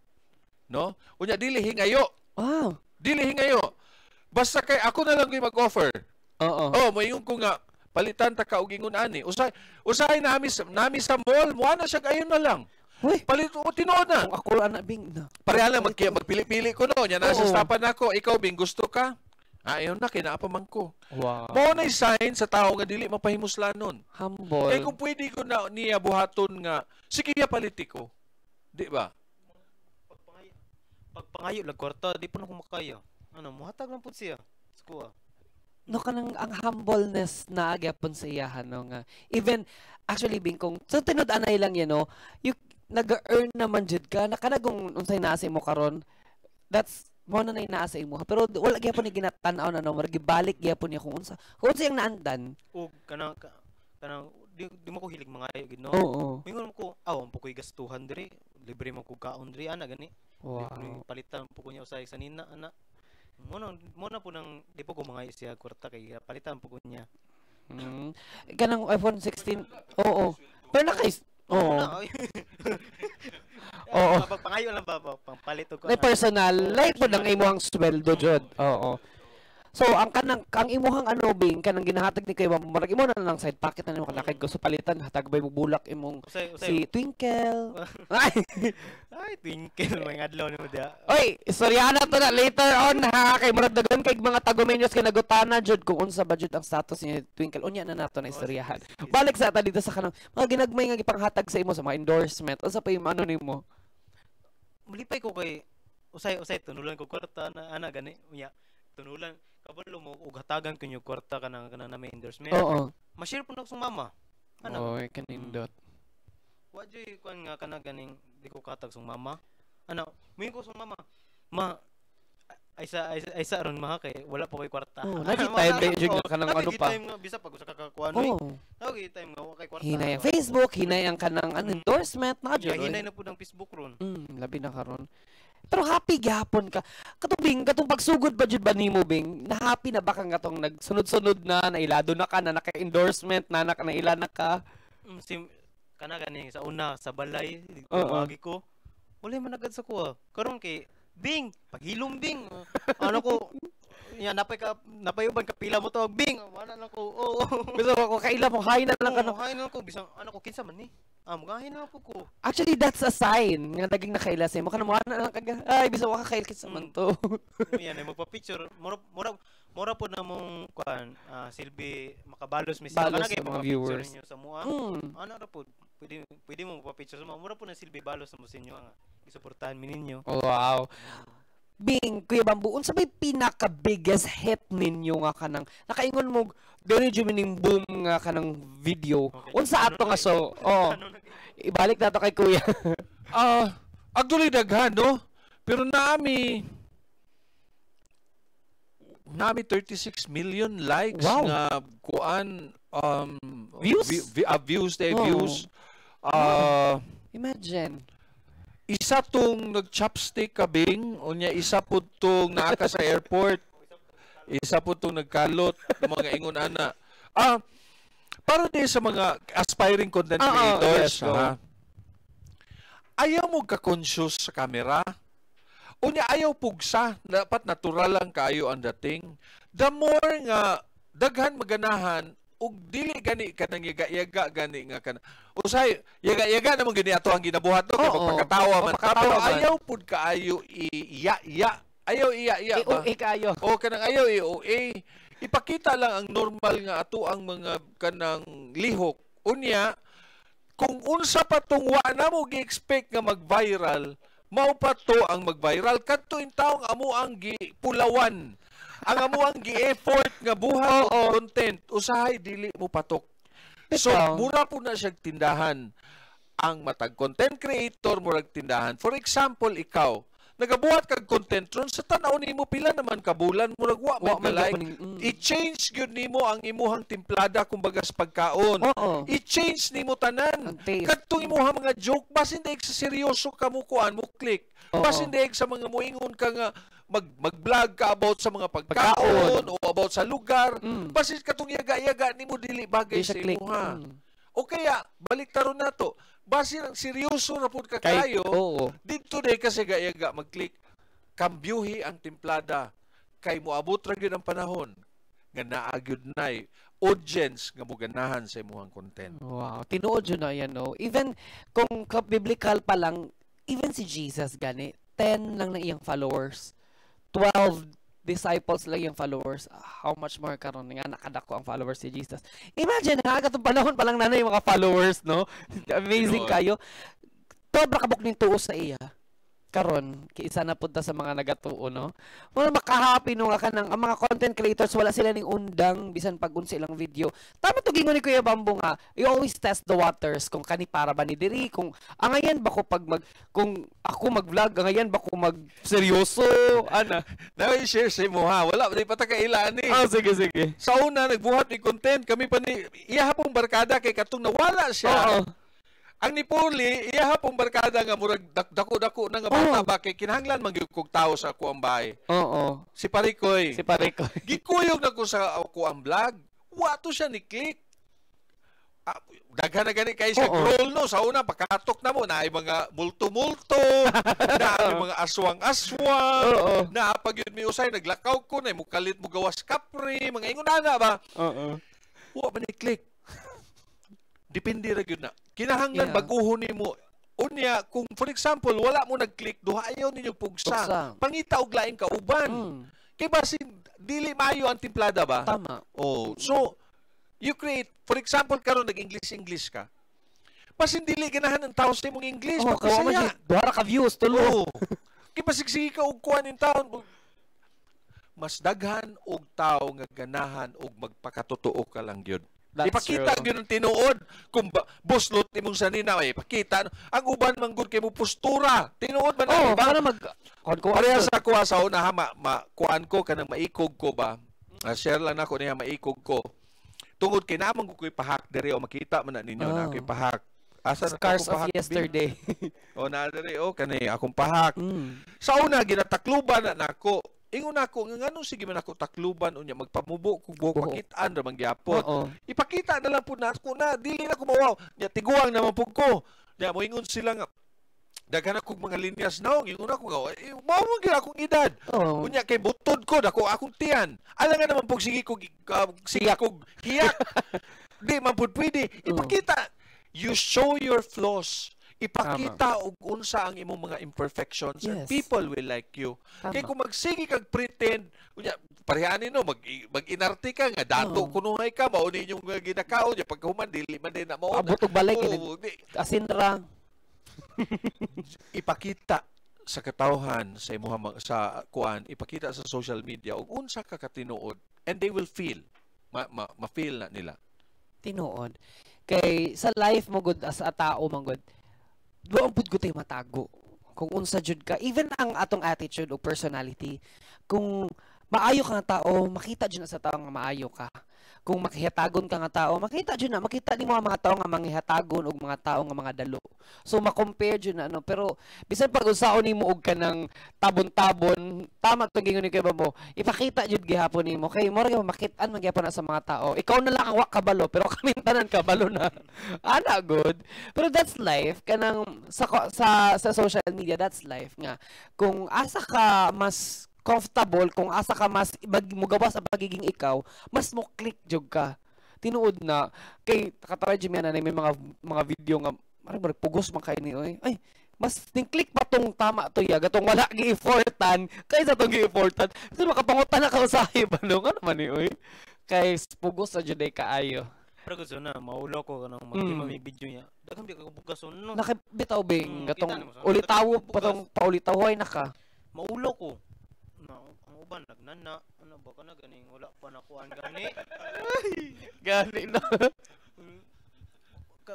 No? Unya dili hingayo. Dili hingayo. Basta kay ako na lang ko'y mag-offer. Mayong ko nga palitan ta ka og ingon ani. Usahay nami sa mall, mo na siya ayon na lang. Palit o tinuod na. Kung ako ana Bing na. Pareha lang magpili-pili ko no. Nya nasa stapan nako. Ikaw Bing gusto ka? Ayon na kinapaman ko. Wow. Mao na sign sa tao nga dili mapahimuslanon. Humble. Kay kung pwede ko na niya buhaton nga sige ya politiko. Di ba? Pagpangayo lag kwarta, di po na kumakayo. Muhatag lang po siya. Skuha. No kanang ang humbleness na agyapon sa iyahan no nga even actually Bing kung so tinud anay lang yan no you nag-earn naman jud ka nakanagong unsay naa sa imo karon that's mo na inaasa imo pero wala gyapon ni ginatan-aw na no margibalik gyapon niya kung unsa yung naandan og kanang di mo ko hilig mga ayo gid no. Mingon ko mo koy gastuhan diri libre mo ko kaon diri ana gani. Palitan po ko niya usay sa nina ana. Muna po nang di po ko mga siya kwarta kay palitan po ko niya. Kanang iPhone 16. Pero na guys. Pagpangayo lang ba pampalit ko. Na personal like po nang imuhang sweldo jud. So ang imuhang Bing kanang ginahatag ni kay marag imo na lang side pocket na nimo kanakay gusto palitan hatag bay mo bulak imong si Twinkle. Ay Twinkle may adlaw nimo dia. Oy, istoryana to na later on ha kay murag dagan kay mga tagomenyos kay nagutana jud kung unsa ba jud ang status ni Twinkle. Unya na nato na istoryahan. Balik sa ata dito sa kanang mga ginagmay nga gipanghatag sa imo sa mga endorsement. Unsa pa yung nimo? Mulipay ko kay usay tunulan ko kwarta na ana gani unya tunulan kabalo mo ug hatagan ko yung kwarta kanang na may endorsement. Ma-share po na sa mama. Kanindot. Wa joy kuan nga kana ganing di ko katag sa mama. Mingon ko sa mama. Ay sa ron maha kay wala pa koy kwarta. Lagi time ba jud kanang pa. Time nga bisa pag usa ka kakuan oy. Lagi time nga wa kay kwarta. Hinay ang Facebook, hinay ang kanang endorsement na jud. Hinay na pud ang Facebook ron. Labi na karon. Pero happy gihapon ka. Katong pagsugod ba jud ba nimo Bing? Na happy na ba kang katong nagsunod-sunod na nailado na ka na naka-endorsement na naila na ka? Kana gani sa una sa balay tumagi ko. Wala man agad sa kuha. Karon kay Bing, paghilom Bing. Ko yan napayuban ka pila mo to Bing. Wala na ko. Bisan ko kaila mo hay na lang kanang hay na ko bisang ko kinsa man ni. Magahin na po ko. Actually, that's a sign nga daging nakaila sa imo. Kana mo na lang kaga. Ay, bisan wa ka kail kinsa man to. Yan ay magpa-picture. Mura po na mong kuan silbi makabalos mi sa mga viewers niyo sa mua. Ra po. Pwede mo magpa-picture sa mga. Mura po na silbi balos sa mo sinyo nga isuportahan mi ninyo. Wow. Bing, Kuya Bamboo, unsa may pinaka-biggest hit ninyo nga kanang nakaingon mo diri jud mining boom nga kanang video. Unsa ato nga so? Ibalik nato kay Kuya. Actually daghan no. Pero nami 36 million likes nga kuan views. Views. Imagine. Isa tong nag-chopstick kabing, unya isa po tong naaka sa airport. Isa po tong nagkalot ng mga ingon ana. Para din sa mga aspiring content creators, ayaw mo ka-conscious sa camera. Unya ayaw pugsa, dapat natural lang kayo ang dating. The more nga daghan maganahan ug dili gani kanang yaga gani nga kana usay yaga namang gani ato ang ginabuhat no kay pagkatawa man pero ayaw pud kaayo iya ayaw iya ba kayo kanang ayaw ipakita lang ang normal nga ato ang mga kanang lihok unya kung unsa pa tong wa na mo gi-expect nga mag-viral Mao pa to ang mag-viral kadto in taong amo ang gipulawan. Ang amo ang gi-effort nga buhat og content usahay dili mo patok. So mura po na siya tindahan. Ang matag content creator murag tindahan. For example, ikaw nagabuhat kag content ron sa tan-aw nimo pila naman ka bulan murag wa man like i-change gyud nimo ang imuhang timplada kumbaga sa pagkaon. I-change nimo tanan kadtong imuhang mga joke basin daig sa seryoso ka mo kuan mo click. Basin daig sa mga moingon ka nga mag-vlog ka about sa mga pagkaon o about sa lugar. Basin katong yaga-yaga nimo dili bagay sa imuha. O kaya baliktaron nato. Basin ang seryoso na pud ka kayo. Dito day kasi gayaga mag-click. Kambyuhi ang timplada kay moabot ra gyud ang panahon nga naa gyud nay audience nga moganahan sa imong content. Wow, tinuod yun na yan, no? Even kung biblical pa lang, even si Jesus gani, 10 lang na iyang followers. 12 disciples lang yung followers. How much more karon nga nakadako ang followers si Jesus. Imagine ha, katong panahon pa lang na yung mga followers, no? Amazing kayo. Sobra kabuk ning tuos sa iya. Karon kaysa na punta sa mga nagatuo, no? Wala makahappy no nga kanang ang mga content creators wala sila ning undang bisan pag unsa ilang video. Tama to gingon ni Kuya Bambo nga, you always test the waters kung kani para ba ni diri, kung angayan ba ko pag kung ako mag-vlog, angayan ba ko mag seryoso, ana. Na i-share sa imo ha. Wala di pa ta kailan ni. Sige. Sa una nagbuhat ni content kami pa ni iya hapong barkada kay katong nawala siya. Ang ni Purli, iya hapong barkada nga murag dako-dako na nga bata ba kay kinahanglan man gyud kog tawo sa ako ang bahay. Si Parikoy. Gikuyog na ko sa ako ang vlog. Wa to siya ni click. Daghan na gani kay sa scroll no sa una pakatok na mo na ay mga multo-multo, na ay mga aswang-aswang, na pag yun mi usay naglakaw ko na mo kalit mo gawas kapre, mga ingon ana ba? Wa ba ni click. Depende ra gyud na. Kinahanglan baguhon nimo. Unya kung for example wala mo nag-click duha ayaw ninyo pugsa. Pangita og laing kauban. Kay basin dili maayo ang timplada ba? Tama. So you create for example karon nag-English ka. Basin dili ganahan ang tawo sa imong English. Kasi duha ra ka views tulo. Kay pasigsige ka og kuan in taon. Mas daghan og tawo nga ganahan og magpakatotoo ka lang gyud. Ipakita gyud ang tinuod kung buslot imong sanina ay ipakita ang uban man gud kay mo postura tinuod man ang para pareha sa kuha sa una kuan ko kanang maikog ko ba share lang nako niya maikog ko tungod kay namang ko ipahak diri o makita man na ninyo na ko ipahak asa na Scars of Yesterday. Na diri kani akong pahak sa una ginatakluban na nako. Ingon ako nga ngano sige man ako takluban unya magpamubo kung buhok pakitaan ra man gyapon. Ipakita na lang pud na ako na dili na ko mawaw. Nya tiguang naman pud ko. Nya moingon sila nga daghan ako mga linyas now ingon ako nga mao man gyud akong edad. Unya kay butod ko dako akong tiyan. Ala nga naman pug sige ko hiyak. Di man pud pwede. Ipakita. You show your flaws. Ipakita og unsa ang imong mga imperfections and people will like you. Kay kung magsige kag pretend, unya parehaan no mag-inarte ka nga dato kunuhay ka mao ni inyong ginakaon nya pagkahuman dili man din na mao. Abot og balay asin ra. Ipakita sa katawhan sa imong sa kuan, ipakita sa social media og unsa ka katinuod and they will feel ma-feel na nila. Tinuod. Kay sa life mo gud as a tao man gud doon pud ko tayo matago kung unsa jud ka even ang atong attitude o personality kung maayo ka nga tao makita jud na sa tao nga maayo ka kung makihatagon ka nga tao makita jud na makita nimo ang mga tao nga manghihatagon og mga tao nga mga dalo so ma-compare jud na pero bisan pag unsaon nimo og kanang tabon-tabon tama to gingon ni kay Bambo ipakita jud gihapon nimo kay mo ra makit-an man gyapon na sa mga tao ikaw na lang ang wa kabalo pero kami tanan kabalo na ana good pero that's life kanang sa social media that's life nga kung asa ka mas comfortable kung asa ka mas mugawas sa pagiging ikaw mas mo click jud ka tinuod na kay katawad jud na may mga video nga marag pugos man kay ni ay mas ning-click pa tong tama to ya gatong wala gi-effortan kaysa tong gi-effortan so makapangutan na ka usahay ba no nga naman ni kay pugos sa jud kaayo Pero gusto na, maulo ko kanang may video niya. Daghang di ka bugas no. Nakabitaw bing kita gatong naman sa- ulitaw bukas. patong paulitaw na ka. Maulo ko. Na, ang uban nagnana, ano ba ka na ganing wala pa nakuan gani. Gani na.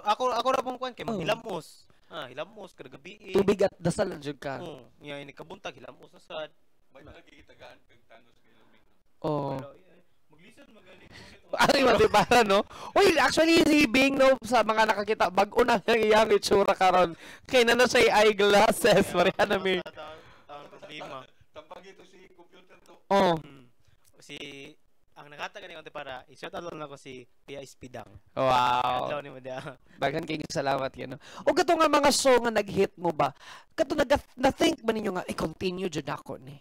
Ako ra pong kuan kay maghilamos. Hilamos kada gabi. Tubig at dasal lang jud ka. Nya ini kabuntag hilamos na sad. May nakikitagaan kag tangos kay Luming. Oh. Maglison magani. Ari mo di para no? Uy, actually si Bing no sa mga nakakita bag-o na ang iyang itsura karon. Kay na siya eyeglasses, Maria na mi. Lima. Tampag ito si computer to. Oh. Si ang nakata gani konti para i-shout out lang ako si Pia Espidang. Wow. Hello ni mo dia. Bagan kayo salamat yan. No? O gato nga mga show nga nag-hit mo ba? Gato na-think ba ninyo nga i-continue jud ako ni?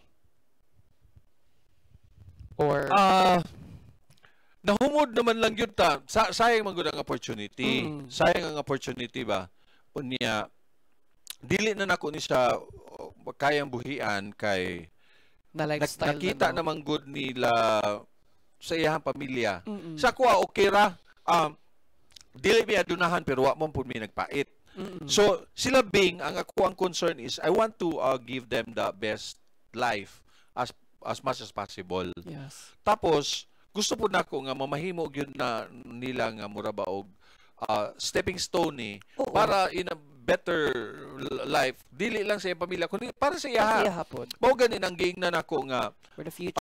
Or Nahumod naman lang yun ta. Sayang man gud ang opportunity. Sayang ang opportunity ba? Unya dili na nako ni siya kayang buhian kay na lifestyle nakita na, no? naman good nila sa iyang pamilya. Sa kuha okay ra. Dili biya dunahan pero wa mo pud mi nagpait. So sila Bing ang ako ang concern is I want to give them the best life as much as possible. Yes. Tapos gusto po nako nga mamahimo gyud na nila nga mura ba og stepping stone ni para in a better life dili lang sa iyang pamilya kundi para sa iya. Mao ganin ang giing na nako nga for the future.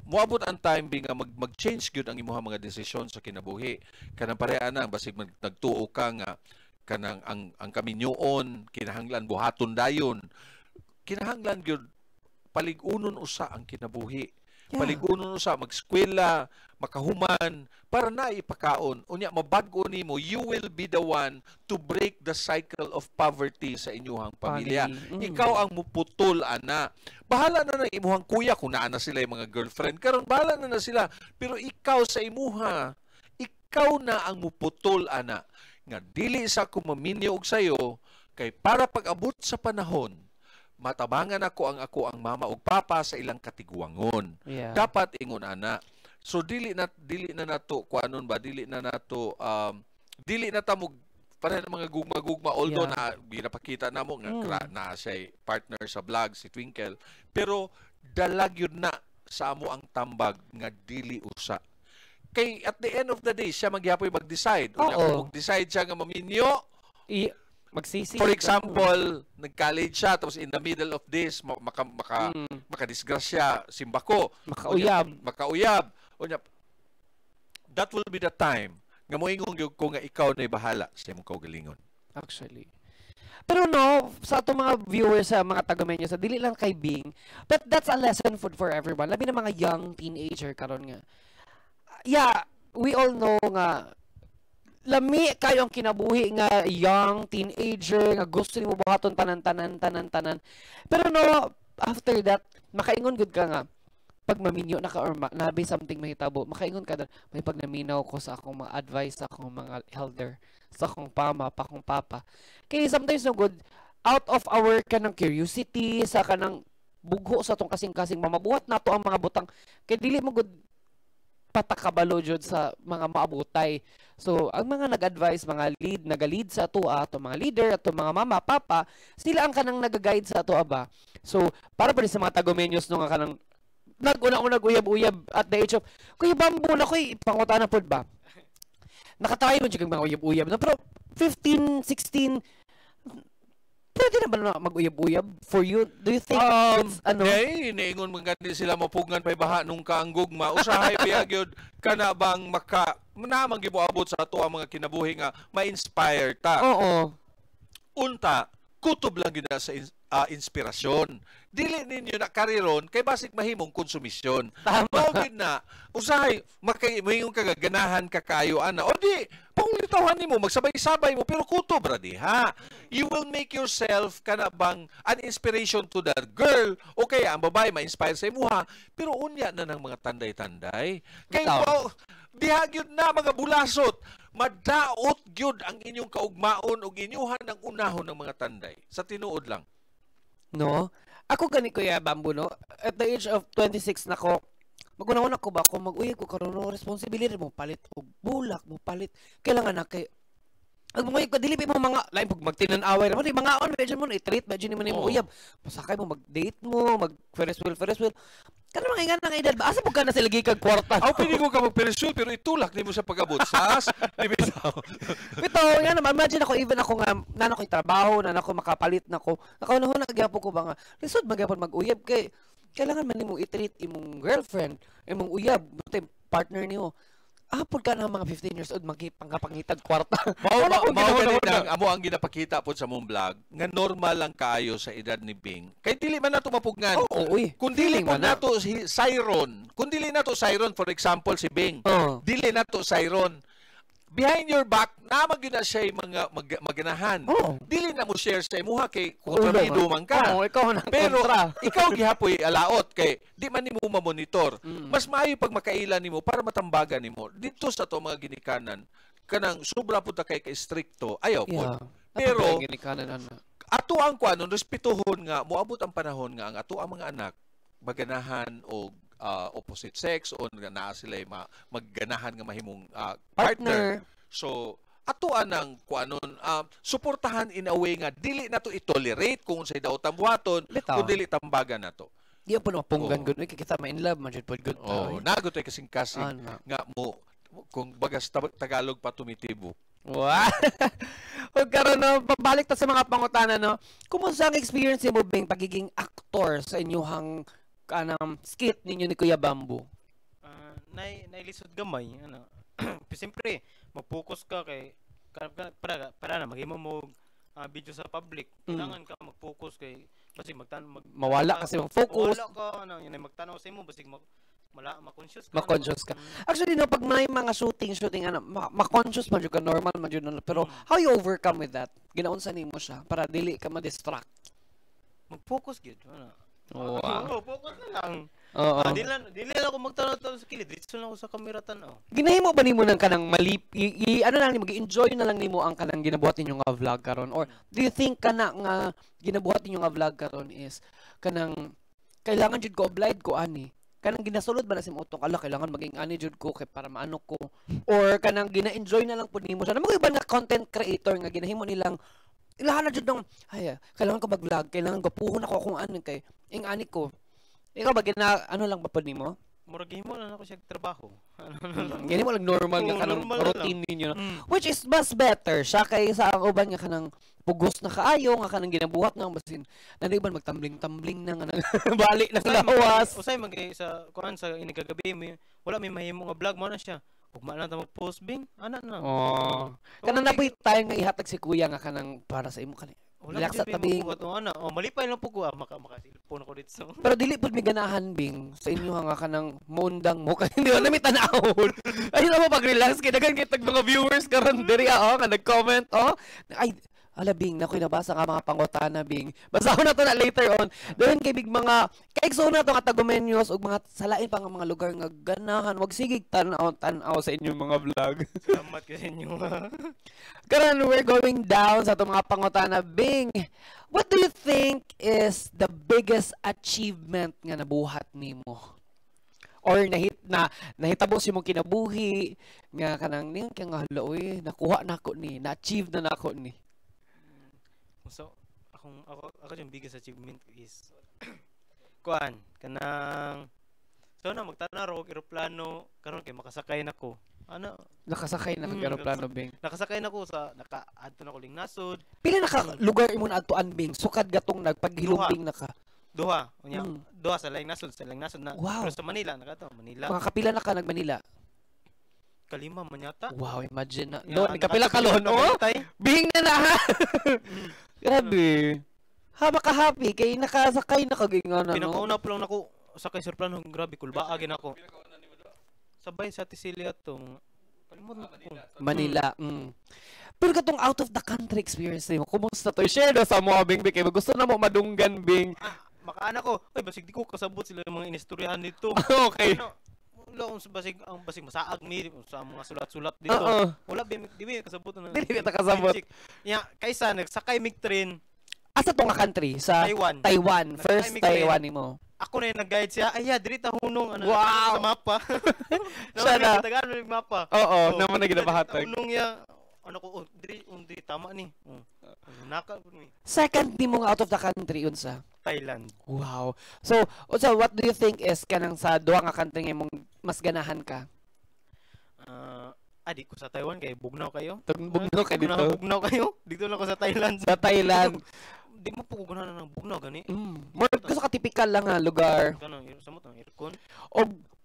Moabot ang time Bing nga mag-change gyud ang imong mga desisyon sa kinabuhi. Kanang pareha na basig nagtuo ka nga kanang ang kaminyoon kinahanglan buhaton dayon. Kinahanglan gyud paligunon usa ang kinabuhi. Paligunon usa mag-eskwela, makahuman para na ipakaon. Unya mabag-o nimo, you will be the one to break the cycle of poverty sa inyong pamilya. Ikaw ang muputol ana. Bahala na imuhang kuya kung naa na sila yung mga girlfriend. Karon bahala na sila. Pero ikaw sa imuha, ikaw na ang muputol ana. Nga dili sa kumaminyo og sayo kay para pag-abot sa panahon matabangan ako ang mama ug papa sa ilang katiguangon. Yeah. Dapat ingon ana. So dili na nato kuanon ba dili na nato dili na ta para mga gugma-gugma although na ginapakita namo nga na siya partner sa vlog si Twinkle pero dalag yun na sa amo ang tambag nga dili usa. Kay at the end of the day siya magyapoy mag-decide. Kung mag-decide siya nga maminyo magsisi. For example, nag-college siya tapos in the middle of this makadisgrasya simbako, makauyab. Unya that will be the time nga moingon gyud ko nga ikaw na bahala sa imong kaugalingon. Actually. Pero no, sa atong mga viewers sa mga taga-menyo sa dili lang kay Bing, but that's a lesson for everyone. Labi na mga young teenager karon nga. Yeah, we all know nga lami kayo ang kinabuhi nga young teenager nga gusto nimo buhaton tanan. Pero no, after that, makaingon gud ka nga pag maminyo na ka or nabi something mahitabo, makaingon ka na may pag naminaw ko sa akong mga advice sa akong mga elder, sa akong papa. Kaya sometimes no good out of our kanang curiosity sa kanang bugho sa atong kasing-kasing mamabuhat nato ang mga butang kay dili mo good patakabalo jud sa mga maabutay. So, ang mga nag-advise, mga naga-lead sa ato, mga leader, ato mga mama, papa, sila ang kanang nag-guide sa ato ba. So, para pa rin sa mga tagomenyos no nga kanang nag-uyab-uyab at the age of, Kuya Bambo na ko'y pangutana po ba? Nakatry mo dyan mga uyab-uyab. No? Pero 15, 16, pwede na ba mag-uyab-uyab for you? Do you think it's ano? Naingon mga ganito sila mapugngan pa baha nung kaanggog usahay biyagyod ka na bang namang gibuabot sa ato ang mga kinabuhi nga ma-inspire ta. Oo. Unta, kutob lang yun na sa inspirasyon. Dili ninyo na kariron kay basig mahimong konsumisyon. Tama. Na, usahay, mahimong kaganahan kakayo ana. O di, pangulitawan nimo, magsabay-sabay mo, pero kutob ra di ha. You will make yourself kanabang an inspiration to that girl o kaya ang babae ma-inspire sa imuha. Pero unya na ng mga tanday-tanday. Kay diha gyud na mga bulasot, madaot gyud ang inyong kaugmaon ug inyuhan ang unahon ng mga tanday. Sa tinuod lang. No? Ako gani Kuya Bambo no. At the age of 26 nako, magunahon ako ba kung mag-uyab ko karon no responsibility mo palit og bulak mo palit kailangan na kay ang mga ko dili mo mga lain pag magtinan-away mo di mga on medyo mo i-treat medyo ni mo uyab pasakay mo mag-date mo mag Ferris wheel kana mga ingan nga edad ba asa pud ka na sila gikag kwarta pili ko ka mag-Ferris wheel pero itulak nimo sa pag-abot sas di bitaw bito nga naman imagine ako even ako nga nana ko'y trabaho nana ko makapalit nako nakaunahon na gyapo ko ba nga lisod magyapon mag-uyab kay kailangan man nimo i-treat imong girlfriend imong uyab partner niyo pud ka na mga 15 years old magpangitag kwarta. Mao nang amo ang ginapakita pod sa mong vlog nga normal lang kaayo sa edad ni Bing. Kay dili man nato mapugnan. Kung dili mo nato si Siron, kung dili nato Siron for example si Bing. Dili nato Siron. Behind your back, naman yun na siya mga maganahan. Dili na mo share sa imuha kay kontramido man ka. Ikaw na pero kontra. Ikaw gihapoy alaot kay di man nimo ma-monitor. Mas maayo pag makailan nimo para matambagan nimo. Dito sa to mga ginikanan, kanang sobra pud kay stricto. Ayaw po. Pero ato ang kuanon respetuhon nga moabot ang panahon nga ang ato ang mga anak maganahan o opposite sex o naa sila magganahan nga mahimong partner. So atuan ang kuanon suportahan in a way nga dili nato i-tolerate kung unsay daw tambuhaton kung dili tambagan nato. Di po mapunggan gud kita ma in love man jud pod good. Nagot ay kasing nga mo kung bagas Tagalog pa tumitibo. Wow. Huwag karon no, pabalik ta sa mga pangutana no. Kumusta ang experience mo Bing pagiging aktor sa inyong kanang skit ninyo ni Kuya Bamboo? Nailisod gamay ano. Siyempre, mag-focus ka kay para na maghimo mo video sa public. Kailangan ka mag-focus kay basig mawala kasi mag-focus. Wala ka ano, yun ay magtanaw sa imo basig ma-conscious ka. Ma-conscious ka. Actually no, pag may mga shooting ano, ma-conscious man jud ka, normal man jud pero how you overcome with that? Ginaunsa nimo siya para dili ka ma-distract? Mag-focus gid ano. Focus na lang. Dili lang ako magtanaw sa kilid. Dito lang ako sa kamera tanaw. Ginahimo ba nimo nang kanang ano lang nimo gi-enjoy na lang nimo ang kanang ginabuhat ninyo nga vlog karon or do you think kana nga ginabuhat ninyo nga vlog karon is kanang kailangan jud ko obliged ko ani? Kanang ginasulod ba na si utong kailangan maging ani jud ko kay para maano ko or kanang gina-enjoy na lang pud nimo siya. Mga iba na content creator nga ginahimo nilang ilahan na jud ng kailangan ko mag-vlog, kailangan ko puhon ako kung ano kay ing ani ko. Ikaw ba ano lang ba pud nimo? Murag himo lang ako siya trabaho. Gani mo lang normal nga kanang routine ninyo. Which is mas better siya kaysa ang uban nga kanang pugos na kaayo nga kanang ginabuhat nga basin. Nandiban magtambling-tambling na nga bali na lawas. Usay sa kuan sa inigagabi wala may mahimo nga vlog mo na siya. Ugma na ta mag-post Bing. Ana na. Kanang napoy tayo nga ihatag si kuya nga kanang para sa imo kanang relax at tabing. Malipay lang po ko maka-cellphone ko dito. Pero dili pud mi ganahan Bing sa inyo nga kanang mundang mo kay hindi na mi tan-awon. Ay na mo pag-relax kay daghan kitag mga viewers karon diri nga nag-comment ay Bing, nakoy nabasa nga mga pangutana Bing. Basahon na to na later on. Doon kay big mga kaigso na to nga tagumenyos ug mga salain pa nga mga lugar nga ganahan. Wag sigig tan-aw sa inyong mga vlog. Salamat kay inyo. Karon we're going down sa to mga pangutana Bing. What do you think is the biggest achievement nga nabuhat nimo? Or nahitabo si mong kinabuhi nga kanang ning kay nga haloy nakuha nako ni, na-achieve na nako ni. So, ako yung biggest achievement is kuan kanang na magtanaro og eroplano karon kay makasakay nako. Ano? Nakasakay na kag eroplano Bing. Nakasakay nako sa naka-adto na ko Lingnasod. Pila naka lugar imo na adtuan Bing? Sukad gatong nagpaghilumping naka. Duha. Duha sa Lingnasod na. Wow. Pero sa Manila Manila. Mga kapila na ka nag-Manila? Kalima man yata. Wow, imagine na. No, nagkapila ka lon. Bing na ha. Grabe. Maka-happy kay nakasakay na kagingan ano. Pinakauna pa lang nako sakay sa plano, grabe kulbaa gid ako. Sabay sa Tisilia tong kalimutan ko. Manila. Pero katong out of the country experience nimo, kumusta to? Share na sa mo Bing kay gusto na mo madunggan Bing. Makaana ko. Oy, basig di ko kasabot sila mga inistoryahan dito. Okay. Wala basig masaag mi sa mga sulat-sulat dito. Wala di mi kasabot na. Dili ta kasabot. Kaysa nagsakay mig train asa to nga country sa Taiwan. First Taiwan nimo. ako na yung nag-guide siya. Ay, diri ta hunong ano Wow! sa mapa. Siya na. Tagaan mo yung mapa. Oo, naman na ginabahatag. Hunong ya. Ano ko, diri tama ni. Naka ni. Second di mo out of the country unsa? Thailand. Wow. So, what do you think is kanang sa duha nga country nga mong mas ganahan ka? Di ko sa Taiwan kay bugnaw kayo. Bugnaw ka dito. Bugnaw kayo. Dito lang ko sa Thailand. Sa Thailand. Di mo po ganahan ng bugnaw gani. More kasi ka typical lang nga lugar. Kanang samot ang aircon. O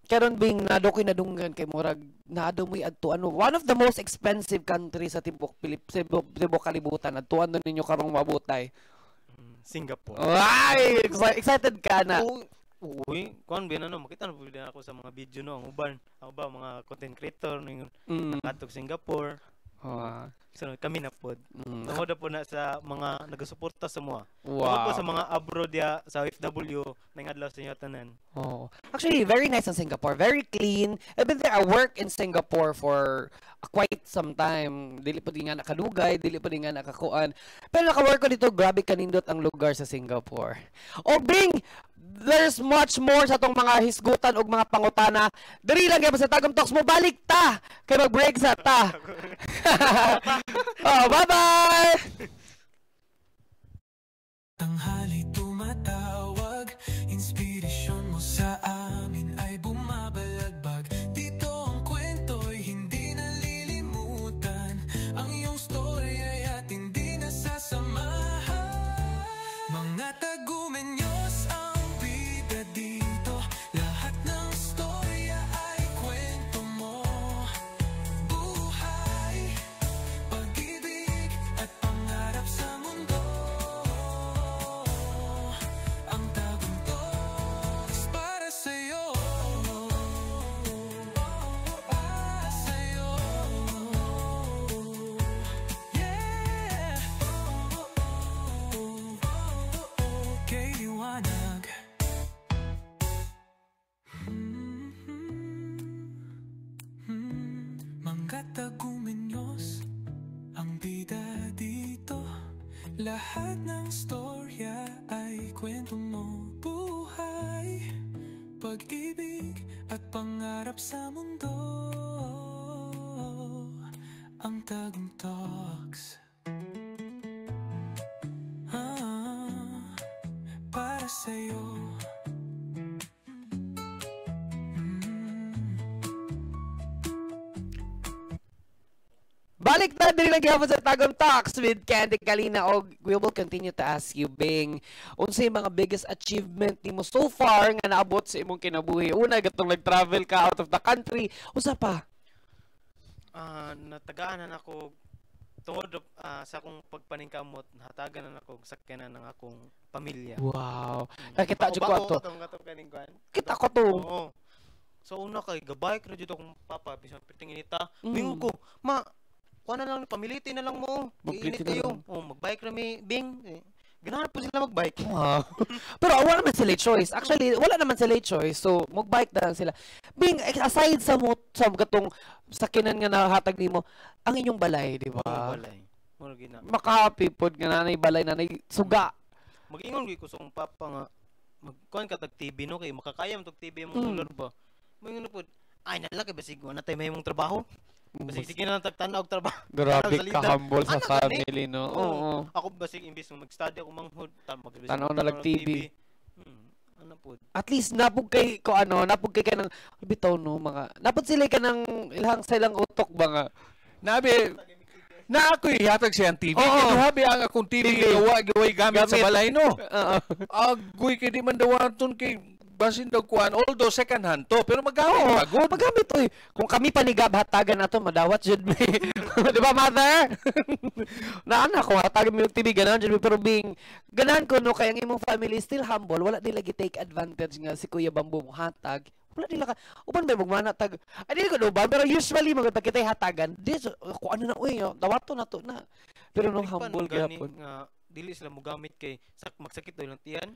karon bing nado koy nadunggan kay murag naado mo adto ano one of the most expensive countries sa timbok tibok kalibutan adtuan na ninyo karong mabutay. Singapore. Ay, excited ka na. Uy, kuan ba na makita na pud ako sa mga video no, ang uban, mga content creator ning nakatog Singapore. So kami na pod. Tungod po na sa mga nagasuporta sa mga. Tungod po sa mga abroad ya sa OFW nang adlaw sa inyo tanan. Actually, very nice in Singapore. Very clean. I've been there. I work in Singapore for quite some time. Dili pa din nga nakadugay, dili pa din nga nakakuan. Pero naka-work ko dito, grabe kanindot ang lugar sa Singapore. Bing, there's much more sa tong mga hisgutan ug mga pangutana. Diri lang gyud sa Tagum Talks mo balik ta kay mag-break sa ta. Bye-bye. Tanghali tumatawag, inspirasyon mo sa amin ay bumabalagbag. Dito ang kwento'y hindi nalilimutan, ang iyong story ay at hindi nasasamahan. Mga tagumenyos ang bida dito, lahat ng storya ay kwento mo. Buhay, pag-ibig at pangarap sa mundo. Ang Tagum Talks para sa'yo. Para sa'yo. Yeah. Kay liwanag. Mga tagumenyos ang bida dito, lahat ng storya ay kwento mo. Buhay, pag-ibig at pangarap sa mundo. Ang Tagum Talks para sa'yo. Balik na din naghapon sa Tagum Talks with Candy Kalina og we will continue to ask you Bing unsay mga biggest achievement nimo so far nga naabot sa imong kinabuhi. Una gatong nag-travel ka out of the country. Usa pa? Natagaanan ako tungod sa akong pagpaningkamot, nahatagan na ako sakyanan ng akong pamilya. Wow. Nakita jud ko ato. Kita ko to. Oo. So una kay gabay ra jud akong papa bisan piting inita. Bingo ko, ma kuha na lang, pamiliti na lang mo. Iinit kayo. Mag-bike rami, Bing. Ganahan po sila mag-bike. Pero wala naman sila choice. Actually, wala naman sila choice. So, mag-bike na lang sila. Bing, aside sa gatong sakinan nga nahatag nimo, ang inyong balay, di ba? Balay. Makahappy pod nga nanay balay, nanay suga. Mag-ingon ko sa papa nga, magkuhan ka tag-TV, no? Kaya makakaya mo tag-TV mong tulad ba? Mag-ingon po, ay nalaki ba siguro na tayo may mong trabaho? Basig sige na lang tagtanaw og trabaho. Grabe ka humble sa family, no? Oo. Ako basig imbis na mag-study ako manghod, tanaw na lang TV. Ano po? At least napug kay ka ng bitaw no mga. Napud sila ka ng ilang silang utok ba nga. Nabi na ako ihatag siyang TV. Oo. Habi ang akong TV gawa gamit sa balay no. Agoy kay di man dawaton kay basin daw kuan, although second hand to, pero magamit pagod. Magamit oy. Kung kami panigab hatagan nato madawat jud mi. Di ba, mother? Naana ko hatagan mi og TV ganahan jud mi pero Bing ganahan ko no kay ang imong family still humble, wala di lagi take advantage nga si Kuya Bambo mo hatag. Wala nila ka uban ba magmana tag. Ay dili ko uban pero usually magpag kitay hatagan, di ko ano na uy, dawato na to na. Pero no humble gyapon nga dili sila mogamit kay magsakit daw lang tiyan.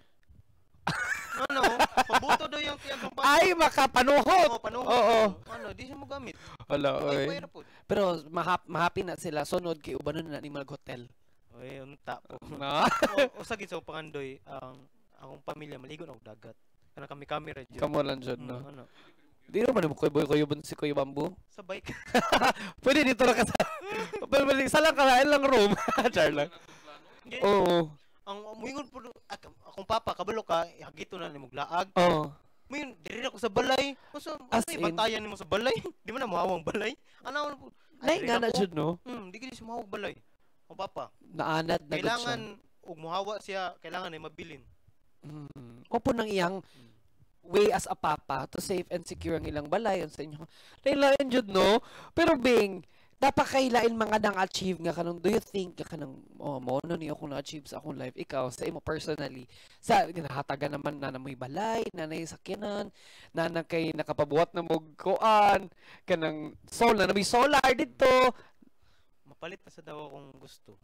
Ano? Pabuto daw yung tiyan ng ay makapanuhot. Oo. Ano, di siya mogamit. Wala oy. Pero mahappy na sila sunod kay ubanon na ni mag-hotel. Oy, unta po. Na. O sagid sa pangandoy ang akong pamilya maligo na og dagat. Kana kami camera jud. Kamo lang jud no. Ano? Di naman mo kuya si Kuya Bambu. Sa bike. Pwede dito na ka sa. Pero isa lang kalain lang room. Char lang. Oo. Ang muingon po akong papa kabalo ka hagito na nimo glaag. Oo. Muingon diri ako sa balay. Usa As ay in? bantayan nimo sa balay. Di man na mahawang balay. Ana mo. Nay nga na jud no. Di gid siya mahawag balay. Ang papa. Naanad na gud siya. Kailangan og muhawa siya, kailangan ay mabilin. Opo nang iyang way as a papa to safe and secure ang ilang balay sa inyo. Lain jud no. Pero Bing, dapat kailain mga nang achieve nga kanang do you think nga kanang mo no niyo kung na-achieve sa akong life ikaw sa imo personally sa ginahatagan naman na namoy balay na nay sakyanan na kay nakapabuhat na mog kuan kanang namoy solar dito Mapalit na sa daw akong gusto.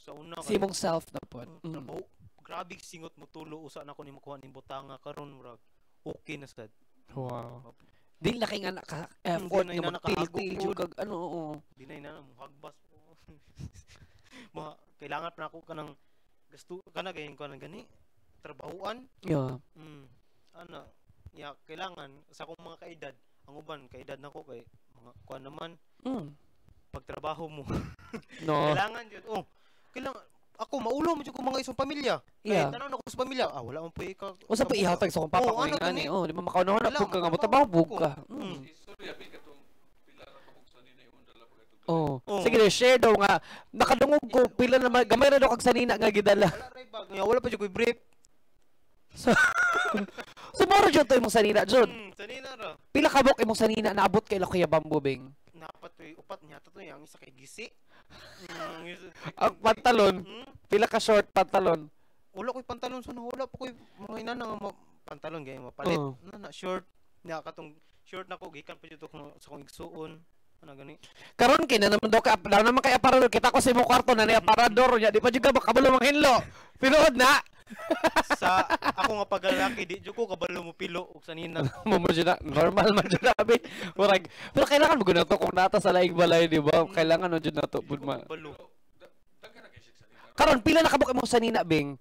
Sa una si imong self na po. trabaho, grabe singot mo tulo usa na ko ni makuha ning butanga karon murag okay na sad. Wow. Di laki nga naka-effort Di na nga nakahago magpili po. kag ano oo. Dinay na mo hagbas po. Kailangan pa na ako kanang gusto kana gayon ko nang gani trabahuan. Yeah. Ano, kailangan sa akong mga kaedad, ang uban kaedad nako kay mga kuan naman pagtrabaho mo. No. Kailangan jud. Kailangan ako maulo mo jud ko mga isang pamilya. Yeah. Kaya tanan ako sa pamilya. Wala man po ikaw. Usa pa ihatag sa akong papa ko ano ngani. gani? Di ba makaunahon na Kailangan pug ka nga makatrabaho motabaho pug ko. ka. Sorry, abi katong pila ra pa kog sanina imong dala pa katong. Oh. Oo. Sige, share daw nga. Nakadungog ko pila na gamay ra daw kag sanina nga gidala. Wala ray bag. Wala pa jud ko brief. Sumoro jud to imong sanina jud. Sanina ra. Pila kabok imong sanina naabot kay Kuya Bambu Bing. Napat upat niya to ang isa kay gisi. Ang pantalon, pila ka short pantalon. Wala ko'y pantalon so wala pa ko'y mga inana nga pantalon gay mapalit. Oo. Na short. Nya katong short na ko gikan pa jud ko sa kong igsuon. Ano gani? Karon kay na naman daw ka daw naman kay aparador kita ko sa imong kwarto na ni aparador nya di pa jud ka makabalo manghinlo. Pinuod na. Sa ako nga paglalaki di jud ko kabalo mo pilo og sanina. Mo jud na normal man jud abi. Murag pero kailangan mo gud na to kung nata sa laing balay di ba? Kailangan mo jud na to bud ma. Kabalo. Karon pila na kabok imong sanina Bing?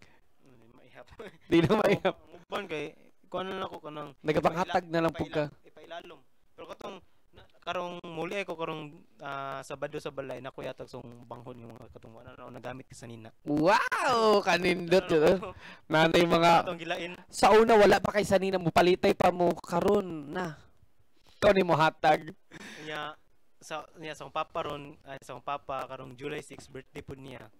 Maihap. Di na maihap. Uban kay kuan na ako kanang Nagapanghatag na lang pug ka. Ipailalom. Pero katong karong muli ko karong Sabado sa balay na ko yatag song banghon yung mga katong ano nagamit ka sanina. Wow, kanindot yun. Nanay mga Katong gilain. sa una wala pa kay sanina mo palitay pa mo karon na. Ikaw ni mo hatag. Nya sa akong papa ron sa akong papa karong July 6 birthday pud niya.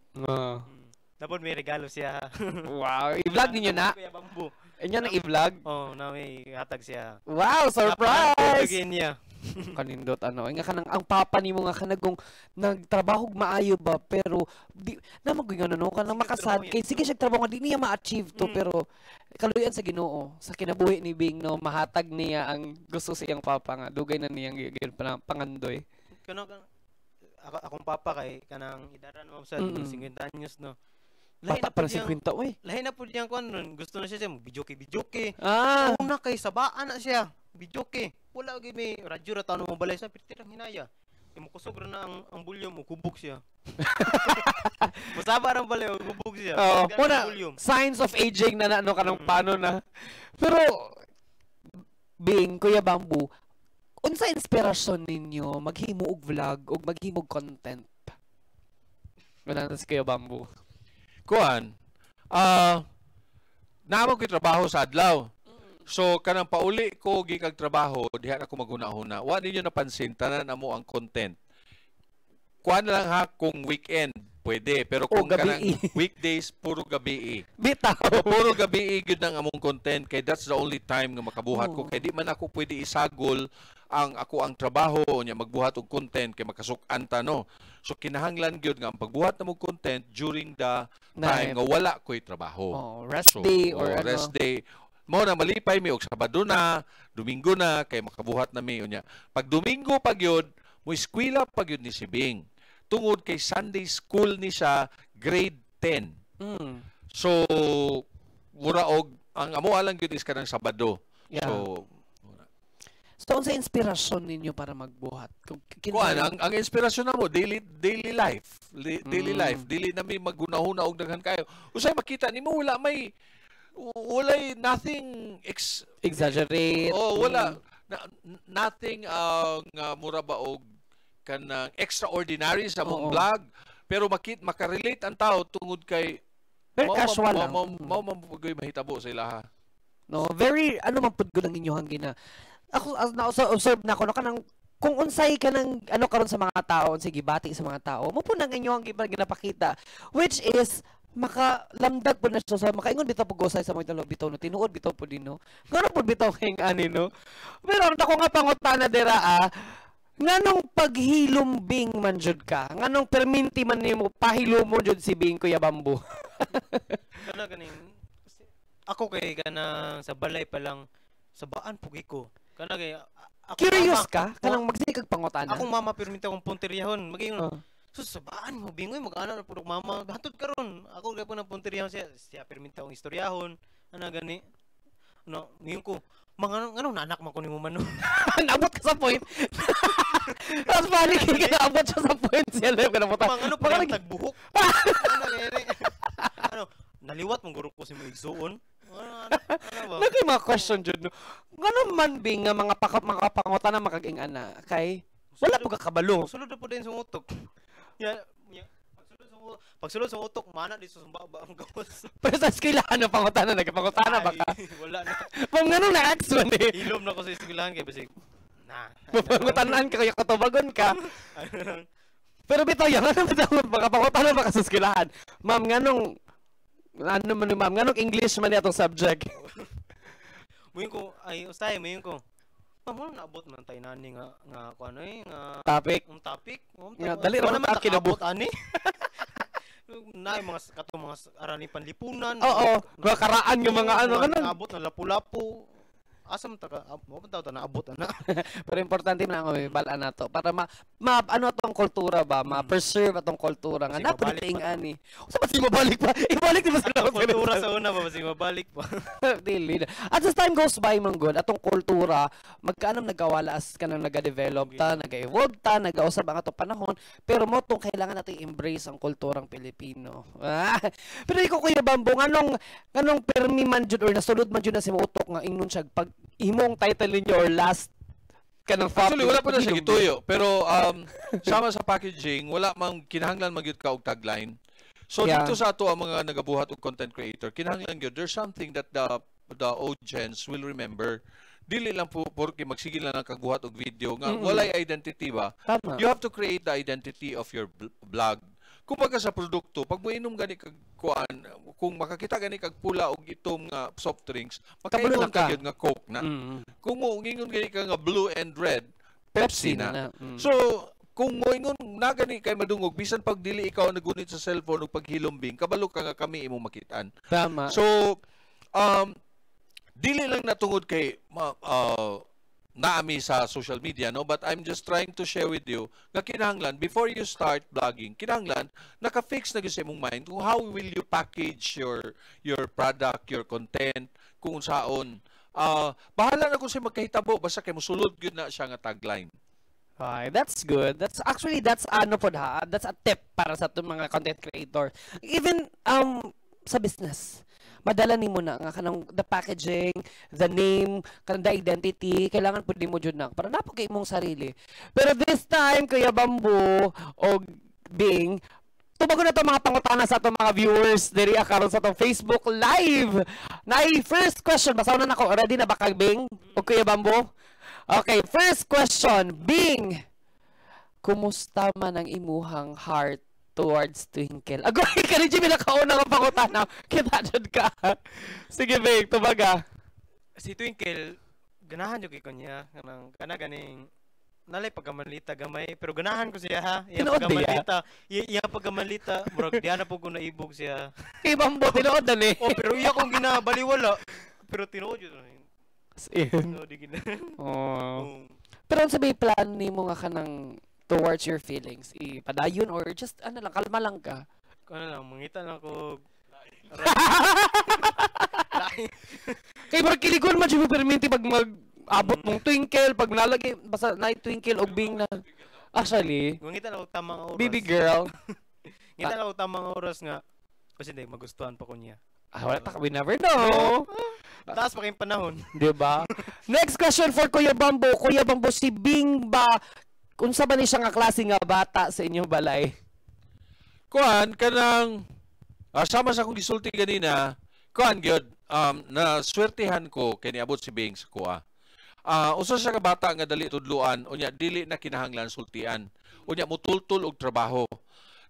Dapat may regalo siya. Wow, i-vlog ninyo na. Kuya Bambu. Inyo na i-vlog. Na may hatag siya. Wow, surprise! Napakagin niya. Kanindot ano, nga kanang ang papa nimo nga kanagong nagtrabaho maayo ba pero di na magungon no kanang makasad kay sige siya trabaho nga di niya ma-achieve to pero kaluyan sa Ginoo sa kinabuhi ni Bing no mahatag niya ang gusto sa iyang papa nga dugay na niyang pangandoy. Akong papa kay kanang idara na sa 50 anyos no. Bata pa 50 uy. Lahi na pud yang kuan ron. Gusto na siya bijoke. Ah, Una kay sabaan na siya. Bijoke. Wala gid may radyo ra tano mo balay sa pirtirang hinaya. Imo kusog ra na ang bulyo mo kubog siya. Masaba ra balay kubog siya. oh, Gana una ang bulyo. signs of aging na ano kanang paano na. Pero Bing, Kuya Bambu, unsa inspirasyon ninyo maghimo og vlog og maghimo og content? Wala na si Kuya Bambu. Kuan, naamang ko'y trabaho sa adlaw. So, kanang pauli ko gikag trabaho, diha na ko maghuna-huna. Wa ninyo napansin, tanan amo ang content. Kuan na lang ha, kung weekend, pwede. Pero kung kanang weekdays, puro gabi. Bitaw. Puro gabi gyud ang among content kay that's the only time nga makabuhat ko kay di man ako pwede isagol ang trabaho nya magbuhat og content kay makasuk-an ta no. So kinahanglan gyud nga ang pagbuhat na mo content during the time nga wala ko'y trabaho. Rest day or ano. Rest day. Mao na malipay mi og Sabado na, Domingo na kay makabuhat na mi unya. Pag Domingo pag yun, mo eskwela pag yun ni si Bing. Tungod kay Sunday school ni siya grade 10. So mura og ang amo alang gyud is kanang Sabado. Yeah. So unsa inspirasyon ninyo para magbuhat? Kuan ang inspirasyon namo daily life. Daily life. Dili na mi maghunahuna og daghan kayo. Usay makita nimo wala may walay nothing Exaggerate. wala nothing nga mura ba og kanang extraordinary sa mong vlog, pero makarelate ang tao tungod kay Very casual lang. Mao mapugoy mahitabo sa ilaha. No, very man pud ko lang inyohang gina. Ako na-observe na ako no kanang kung unsay ka ng karon sa mga tao, sige bati sa mga tao, mo po nang inyong ginapakita, which is makalamdag po na siya sa makaingon bitaw pug usay sa mga talo bitaw no tinuod bitaw po dino. Ngano po bitaw kay ani no. Pero ako nga pangutana dira nganong paghilumbing man jud ka? Nganong perminti man nimo pahilumon jud si Bing Kuya Bambo? Kana ganing ako kay kana sa balay pa lang sabaan pugi ko. Kana kay Curious ka? Kanang magsikag pangutana? Akong mama permita akong punteryahon. Magingon. Sus, sabaan mo bingoy mag-ana na pudok mama. Hantod karon. Ako kay po ng punteryahon siya permita akong istoryahon. Ana gani. Ano, ngayon ko, ano nanak man ko nimo man. Naabot ka sa point. Tapos balik ka naabot siya sa point siya lang ka nabutan. Ano pa yung tagbuhok? Ano, naliwat mong guro ko si mo igsuon. Nagay mga question dyan, no? Ngano man Bing nga mga pangutan na makaging ana kay wala po kakabalo. Sulod na po din sa utok. Pagsulod sa utok, mana di sa sumbaba ang gawas. Pero sa eskwelahan na pangutan na, nagpangutana ba ka? Wala na. Pang ngano na action eh. Ilom na ko sa eskwelahan kay basig. Mapangutanan ka kaya katubagon ka. Pero bitaw yan, ano bitaw makapangutana ba ka sa eskwelahan? Ma'am, ma'am, nganong English man itong subject? Muyin ko, usay, muyin ko. Ma'am, naabot man tayo nani nga kung ano nga... Topic? Topic? Dali naman ta kinabot. Ani? Na mga arani panlipunan. Oo, mga karaan yung mga ano. Naabot na lapu-lapu. Asam ta ka, mo pa ta naabot ana. Pero importante man ang bala na to para ano atong kultura ba, ma-preserve atong kultura nga napuliting ani. Usa ba si mabalik pa? Ibalik mo sa kultura sa una ba si mabalik pa. Dili. As time goes by man good, atong kultura magkaanam nagawalas ka nang naga-develop ta, naga-evolve ta, nagausab ang atong panahon, pero mo tong kailangan nating embrace ang kulturang Pilipino. Pero ikaw Kuya Bambo, nganong permi man jud or nasulod man jud na si utok nga ingnon siya pag imong title ninyo or last kanang actually wala pa na siya gituyo pero sama sa packaging wala mang kinahanglan magyud ka og tagline so dito sa ato ang mga nagabuhat og content creator kinahanglan gyud there's something that the audience will remember dili lang po porque magsigil na ng kagbuhat og video nga walay identity ba. Tama. You have to create the identity of your blog. Kumbaga sa produkto, pag mo inom gani kag kuan, kung makakita gani kag pula og itom nga soft drinks, makainom ka gyud nga Coke na. Kung mo ingon gani ka nga blue and red, Pepsi na. So, kung mo ingon na gani kay madungog bisan pag dili ikaw nagunit sa cellphone ug paghilumbing, kabalo ka nga kami imong makitaan. Tama. So, dili lang natungod kay naami sa social media, no? But I'm just trying to share with you nga kinahanglan before you start vlogging, kinahanglan naka-fix na gyud sa imong mind kung how will you package your product, your content, kung saon. Bahala na kung sa magkahitabo basta kay mosulod gyud na siya nga tagline. Okay, that's good. That's ano po that's a tip para sa itong mga content creator. Even sa business. Madala nimo na nga kanang the packaging, the name, kanang the identity, kailangan pud mo jud na para napagay imong sarili. Pero this time Kuya Bambo o Bing, tubago na to mga pangutana sa atong mga viewers diri karon sa atong Facebook Live. Nay first question, basaw na nako. Ready na ba kag Bing o Kuya Bambo? Okay, first question, Bing. Kumusta man ang imuhang heart towards Twinkle? Agoy ka rin Jimmy nakauna nga pangutana. Kita jud ka. Sige Bing, tubaga. Si Twinkle ganahan jud ko niya kana ganing nalay pagkamanlita gamay pero ganahan ko siya ha. Iya pagkamanlita murag diha na po ko naibog siya. Kay Bambo tinuod na ni. Oh pero iya kong ginabaliwala. Pero tinuod jud. No, di gina. Oh. Pero ang sabi plan nimo nga kanang towards your feelings, ipadayon or just ano lang kalma lang ka. Ano lang mangita lang ko. Kay murag kiligon man jud perminti pag mag-abot mong Twinkle pag nalagay basta na Twinkle og Bing na. Actually, mangita lang og tamang oras. Baby girl. Ngita lang og tamang oras nga kasi magustuhan pa ko niya. Wala ta, we never know. Taas pa kayong panahon. Di ba? Next question for Kuya Bambo. Kuya Bambo, si Bing ba, unsa ba ni siya nga klase nga bata sa inyong balay? Kuan kanang sama sa akong gisulti ganina, kuan gyud na swertihan ko kay niabot si Bing sa kuha. Usa siya ka bata nga dali tudluan, unya dili na kinahanglan sultian. Unya mutultul og trabaho.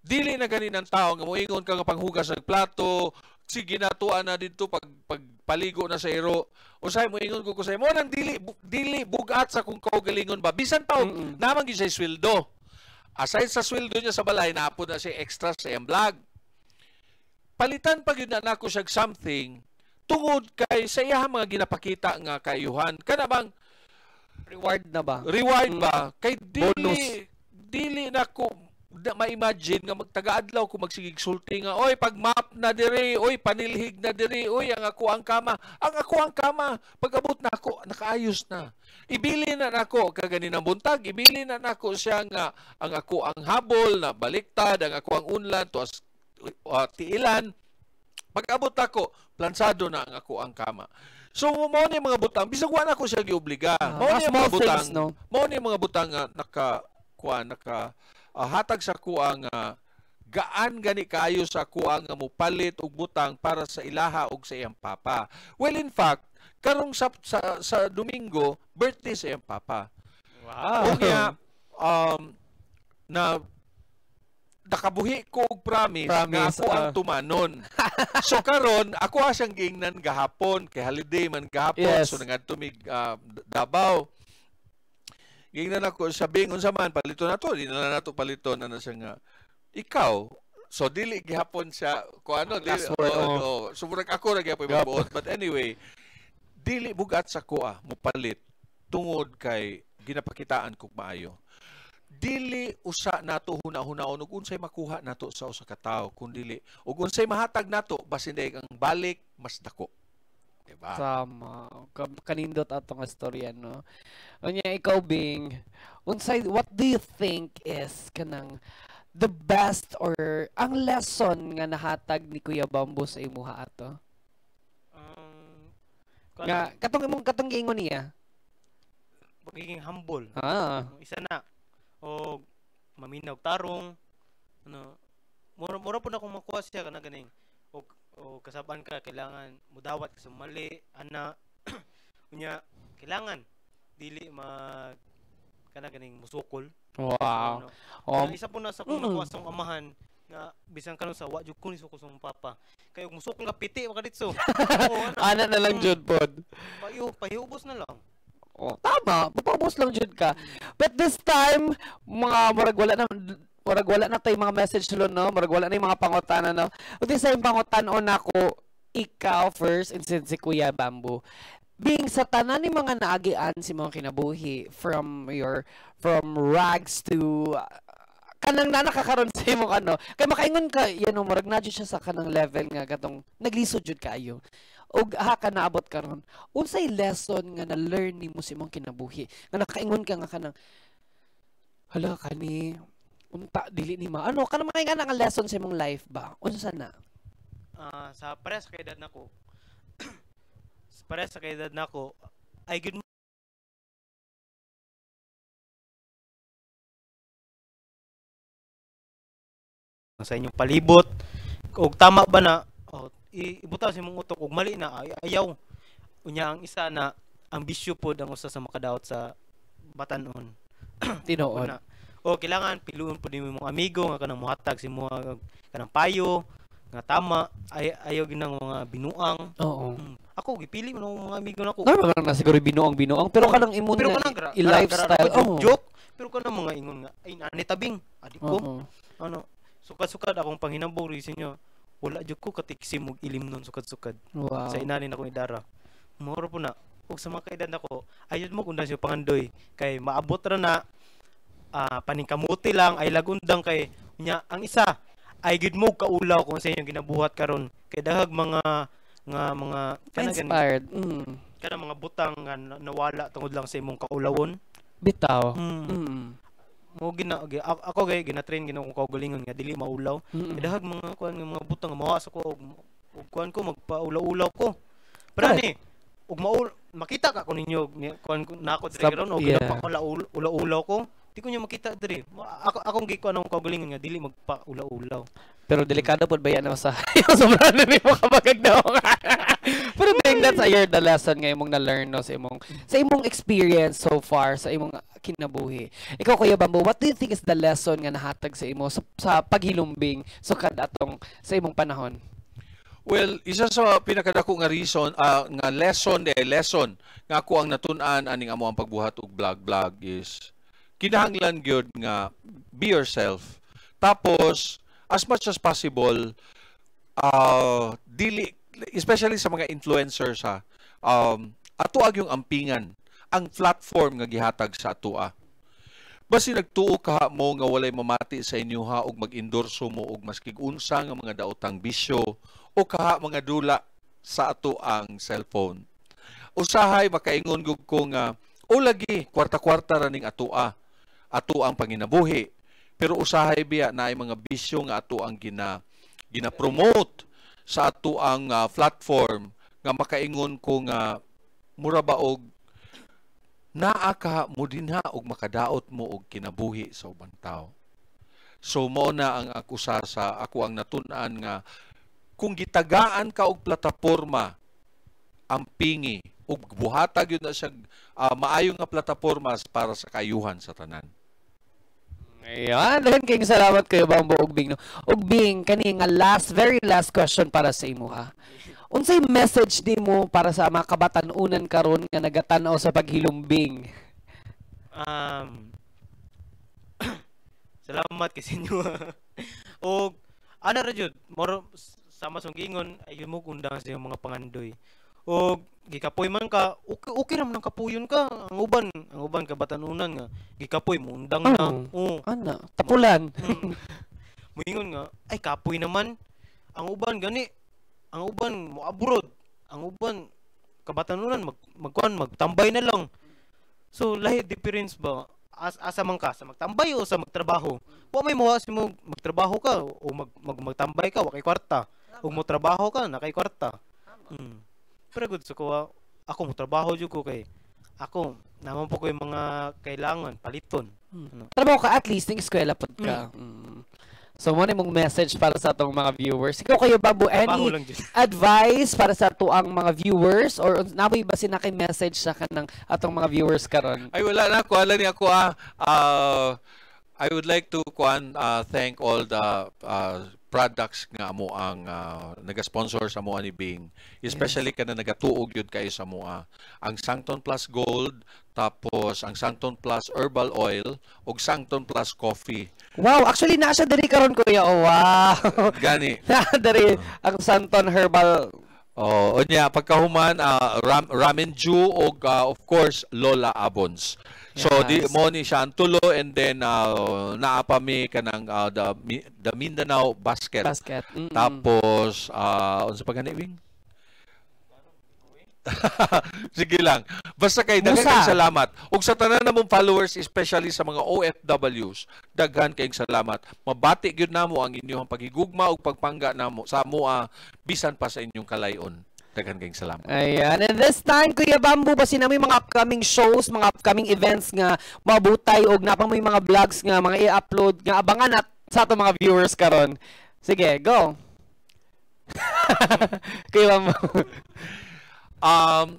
Dili na ganin ang tao nga moingon ka nga panghugas ng plato, sige na tuan na dito pagpaligo na sa iro. Usay moingon ko kusay mo nang dili bugat sa kung kaugalingon ba. Bisan pa naman gyud siya sweldo. Aside sa sweldo niya sa balay, naapod na siya extra sa iyang vlog. Palitan pa gyud na nako siya something tungod kay sa iyang mga ginapakita nga kayuhan. Kana bang Reward na ba? reward ba? Kay Bonus. dili na ko ma-imagine nga magtaga-adlaw ko magsigig sulti nga, oy, pag map na diri, oy, panilhig na diri, oy, ang ako ang kama. Ang ako ang kama, pag-abot na ako, nakaayos na. Ibili na nako kaganinang buntag, ibili na nako siya nga ang ako ang habol na baliktad, ang ako ang unlan, tuas tiilan. Pag-abot ako, plansado na ang ako ang kama. So, mo ni mga butang, bisag wa na ko siya giobliga. Mo ni mga butang, no? mo ni mga butang nga hatag sa kuang gaan gani kayo sa kuang nga mopalit og butang para sa ilaha og sa iyang papa. Well, in fact, karong sa Domingo, birthday sa iyang papa. Wow. Kaya na nakabuhi ko og promise nga ako ang tumanon. So karon ako siyang gingnan gahapon kay holiday man gahapon, Yes. so nangadto mig Davao. Gingnan ako sabing unsa man palito na to, di na nato palito na siya nga ikaw. So dili gihapon siya ko ano dili, Last word, so murag ako ra gyapon mabuot, but anyway dili bugat sa kuha mo palit tungod kay ginapakitaan kog maayo. Dili usa nato huna-hunaon ug unsay makuha nato sa usa ka tawo kundi ug unsay mahatag nato basin daig ang balik mas dako. Diba? Sama. Kanindot atong istorya, no? Unya, ikaw, Bing, what do you think is kanang the best or ang lesson nga nahatag ni Kuya Bambo sa imuha ato? Nga, katong giingon niya. Pagiging humble. Ah. Isa na. O maminaw tarong. Ano, mura po na kung makuha siya kana ganing. O kasaban ka kailangan mudawat ka sa mali ana unya kailangan dili mag kana ganing musukol. Wow. Ano, isa po na sa kung nakuha sa amahan nga bisan karon sa wa jud ko ni sukol sa papa kay og musukol ka piti wa kaditso. Ana na lang jud pod. Pahiubos na lang. Oh, tama. Papabos lang jud ka. But this time, mga murag wala na tay mga message lo, no? Murag wala na yung mga pangutana, no? Ug this time pangutan-on nako ikaw first and si Kuya Bambo. Being sa tanan ni mga naagian si mga kinabuhi from rags to kanang nakakaron sa imong ano. Kay makaingon ka, murag na jud siya sa kanang level nga katong naglisod jud kayo. Og ka naabot karon. Unsay lesson nga na-learn nimo sa imong kinabuhi? Nga nakaingon ka nga kanang hala kani unta dili ni ano kanang mga nga lesson sa imong life ba? Unsa na? Sa pares sa edad nako. Pares sa edad nako ay good sa inyong palibot og tama ba na ibutaw sa imong utok og mali na ayaw unya ang isa na ambisyo pod ang usa sa makadaot sa batanon. Tinuod. O kailangan piluon pod nimo imong amigo nga kanang mohatag si mo kanang payo nga tama ayaw ginang mga binuang. Oo. Ako gipili man ang mga amigo nako. Normal na siguro binuang pero kanang imong i-lifestyle joke pero kanang mga ingon nga ay ani tabing adik ko. Ano sukad-sukad akong panghinambong reason nyo. Wala jud ko katiksim og ilim nun sukad-sukad. Wow. Sa inanin akong idara. Moro po na. Ug sa mga kaedad nako, ayod mo kundan siya pangandoy kay maabot ra na paningkamuti lang ay lagundang kay nya ang isa ay gid mo kaulaw kung sa inyong ginabuhat karon kay dahag mga inspired. Kana mga butang nga nawala tungod lang sa imong kaulawon. Bitaw. Mo ako ginatrain ginoo kong kaugalingon nga dili maulaw. Dahag mga kuan nga mga butang mawas ako og magkuan ko, magpaulaw-ulaw ko. Pero ni, ug makita ka ko ninyo kuan nako diri ron og ulaw-ulaw ko. Di ko niya makita diri. Akong gikuan akong kaugalingon nga dili magpaulaw-ulaw. Pero delikado po ba yan sa sobrang na mo kabagag daw. Pero being that's the lesson nga imong na-learn no, sa imong experience so far sa imong kinabuhi. Ikaw Kuya Bamboo, what do you think is the lesson nga nahatag sa imo sa paghilumbing sukad atong sa imong panahon? Well, isa sa pinakadako nga reason nga lesson nga ako ang natun-an aning amo ang pagbuhat og vlog is kinahanglan gyud nga be yourself. Tapos as much as possible, especially sa mga influencers ato yung ampingan ang platform nga gihatag sa atoa. Basi nagtuo ka mo nga walay mamati sa inyo ha og mag-endorso mo og maskig unsa nga mga daotang bisyo o kaha mga dula sa ato ang cellphone. Usahay makaingon gud ko nga o lagi kwarta-kwarta ra ning atoa. Ato ang panginabuhi. Pero usahay biya na ay mga bisyo nga ato ang gina-promote sa ato ang platform nga makaingon ko nga mura ba og naa ka mo dinha og makadaot mo og kinabuhi sa ubang tao. So mao na ang akusa sa ako ang natun-an nga kung gitagaan ka og plataporma ang pingi ug buhatag yun na siya maayo nga plataporma para sa kayuhan sa tanan. Ayan, dagan kayong salamat kayo Bamboo ug Bing. No? Ug Bing, kani nga very last question para sa imo ha. Unsay message di mo para sa mga kabatan-unan karon nga nagatan-aw sa paghilumbing? Salamat kay inyo. Og ana ra jud, moro sama song gingon ayo mo undang sa mga pangandoy. Og gikapoy man ka, okay ra man kapuyon ka. Ang uban kabatan-unan nga gikapoy mo undang na. Ana, tapulan. Moingon nga, ay kapoy naman. Ang uban gani, ang uban mo abroad. Ang uban kabatan-unan magtambay na lang. So lahi difference ba? Asa man ka sa magtambay o sa magtrabaho? Wa may mo magtrabaho ka o magtambay ka wa kay kwarta. Ug mo trabaho ka na kay kwarta. Pero good so ko ako mo trabaho jud ko kay ako naman po ko yung mga kailangan paliton. Trabaho ka at least ning eskwela pud ka. So mo mong message para sa atong mga viewers. Ikaw Kuya Bamboo, any advice para sa tuang mga viewers or naboy ba sinakay message sa kanang atong mga viewers karon? Ay wala na ko ala ni ako I would like to thank all the products nga amo ang naga-sponsor sa moa ni Bing, especially kana nagatuog yun kayo sa moa ang Sancton Plus Gold, tapos ang Sancton Plus Herbal Oil ug Sancton Plus Coffee. Wow, actually na siya diri karon Kuya. Oh, wow. Gani diri ang Sancton Herbal. Oh, unya pagkahuman ramen ju ug of course Lola Abons. So di mo ni siya ang tulo and then naapa mi kanang the Mindanao basket. Tapos unsa pa gani Wing? Sige lang. Basta kay daghan salamat. Ug sa tanan namong followers, especially sa mga OFWs, daghan kayong salamat. Mabati gyud namo ang inyong paghigugma ug pagpangga namo sa moa bisan pa sa inyong kalayon. Daghan kayong salamat. Ayan. And this time, Kuya Bamboo, basi na may mga upcoming shows, mga upcoming events nga mabutay og napang may mga vlogs nga mga i-upload nga abangan sa ato mga viewers karon. Sige, go. Kuya Bamboo.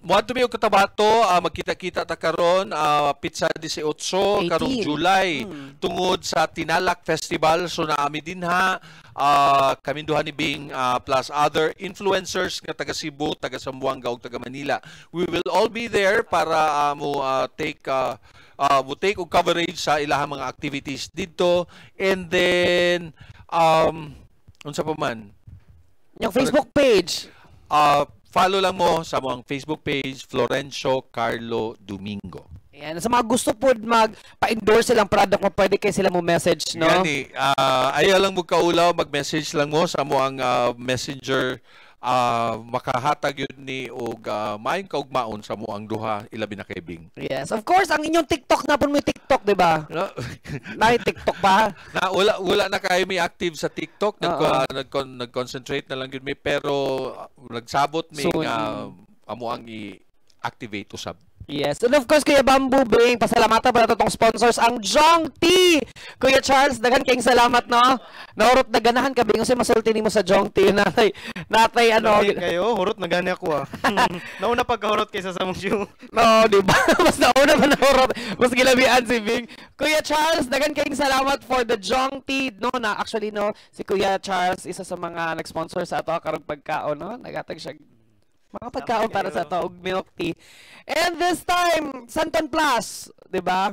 Muadto mi og Cotabato, magkita-kita ta karon Pizza 18 karong July tungod sa Tinalak Festival. So naami dinha kami duha ni Bing plus other influencers nga taga Cebu, taga Zamboanga ug taga Manila. We will all be there para take og coverage sa ilahang mga activities dito. And then unsa pa man yung Facebook page. Follow lang mo sa mga Facebook page, Florencio Carlo Domingo. Ayan. Sa mga gusto po magpa-endorse silang product mo, pwede kayo sila mo message, no? Gani, ayaw lang mo kaulaw, mag-message lang mo sa mo ang messenger makahatag yun ni og maayong kaugmaon sa muang duha ilabi na kay Bing. Yes, of course, ang inyong TikTok na po may TikTok, di ba? No? TikTok ba? Na wala na kayo may active sa TikTok, nag-concentrate na lang yun mi, pero nagsabot mi nga amo ang i-activate usab. Yes, and of course, Kuya Bamboo Bing, pasalamatan pa na itong sponsors, ang Jong Tea! Kuya Charles, daghan kayong salamat, no? Nahurot na ganahan ka, Bing, kasi masulti ni mo sa Jong Tea, natay, ano... Kayo, hurot na gani ako, Nauna pagkahurot kaysa sa musyo. No, di ba? Mas nauna man nahurot, mas gilabian si Bing. Kuya Charles, daghan kayong salamat for the Jong Tea, no? Na actually, no, si Kuya Charles, isa sa mga nag-sponsor sa ato, karong pagkaon, no? Nagatag siya mga pagkaon para sa ito, milk tea. And this time, Santon Plus, di ba?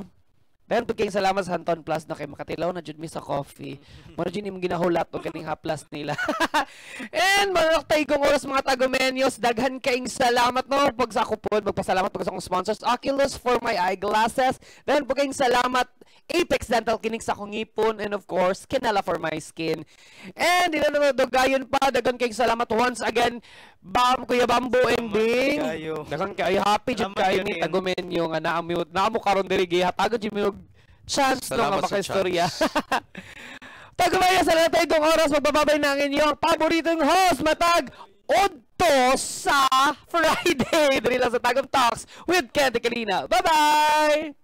Dahil pagkaing salamat sa Santon Plus na kay makatilaw na jud mi sa coffee. Muna jud yung ginahulat o kaning haplas nila. And mga kong oras mga tagomenyos, daghan kaing salamat no. Pag sa ako po, magpasalamat pag sa akong sponsors, Oculus for my eyeglasses. Dahil pagkaing salamat, Apex Dental Clinic sa akong ngipon, and of course, Kinala for my skin. And di na dogayon pa, daghan kaing salamat once again, Kuya Bamboo and Bing. Daghan kayo, happy jud kayo ni tagomenyo nga naamo karon diri gihatagod jud mi chance no nga makaistorya. Tagomenyo sa natay dong oras magbababay na ang inyong paboritong host matag Odto sa Friday diri lang sa Tagum Talks with Kent Kalina. Bye-bye!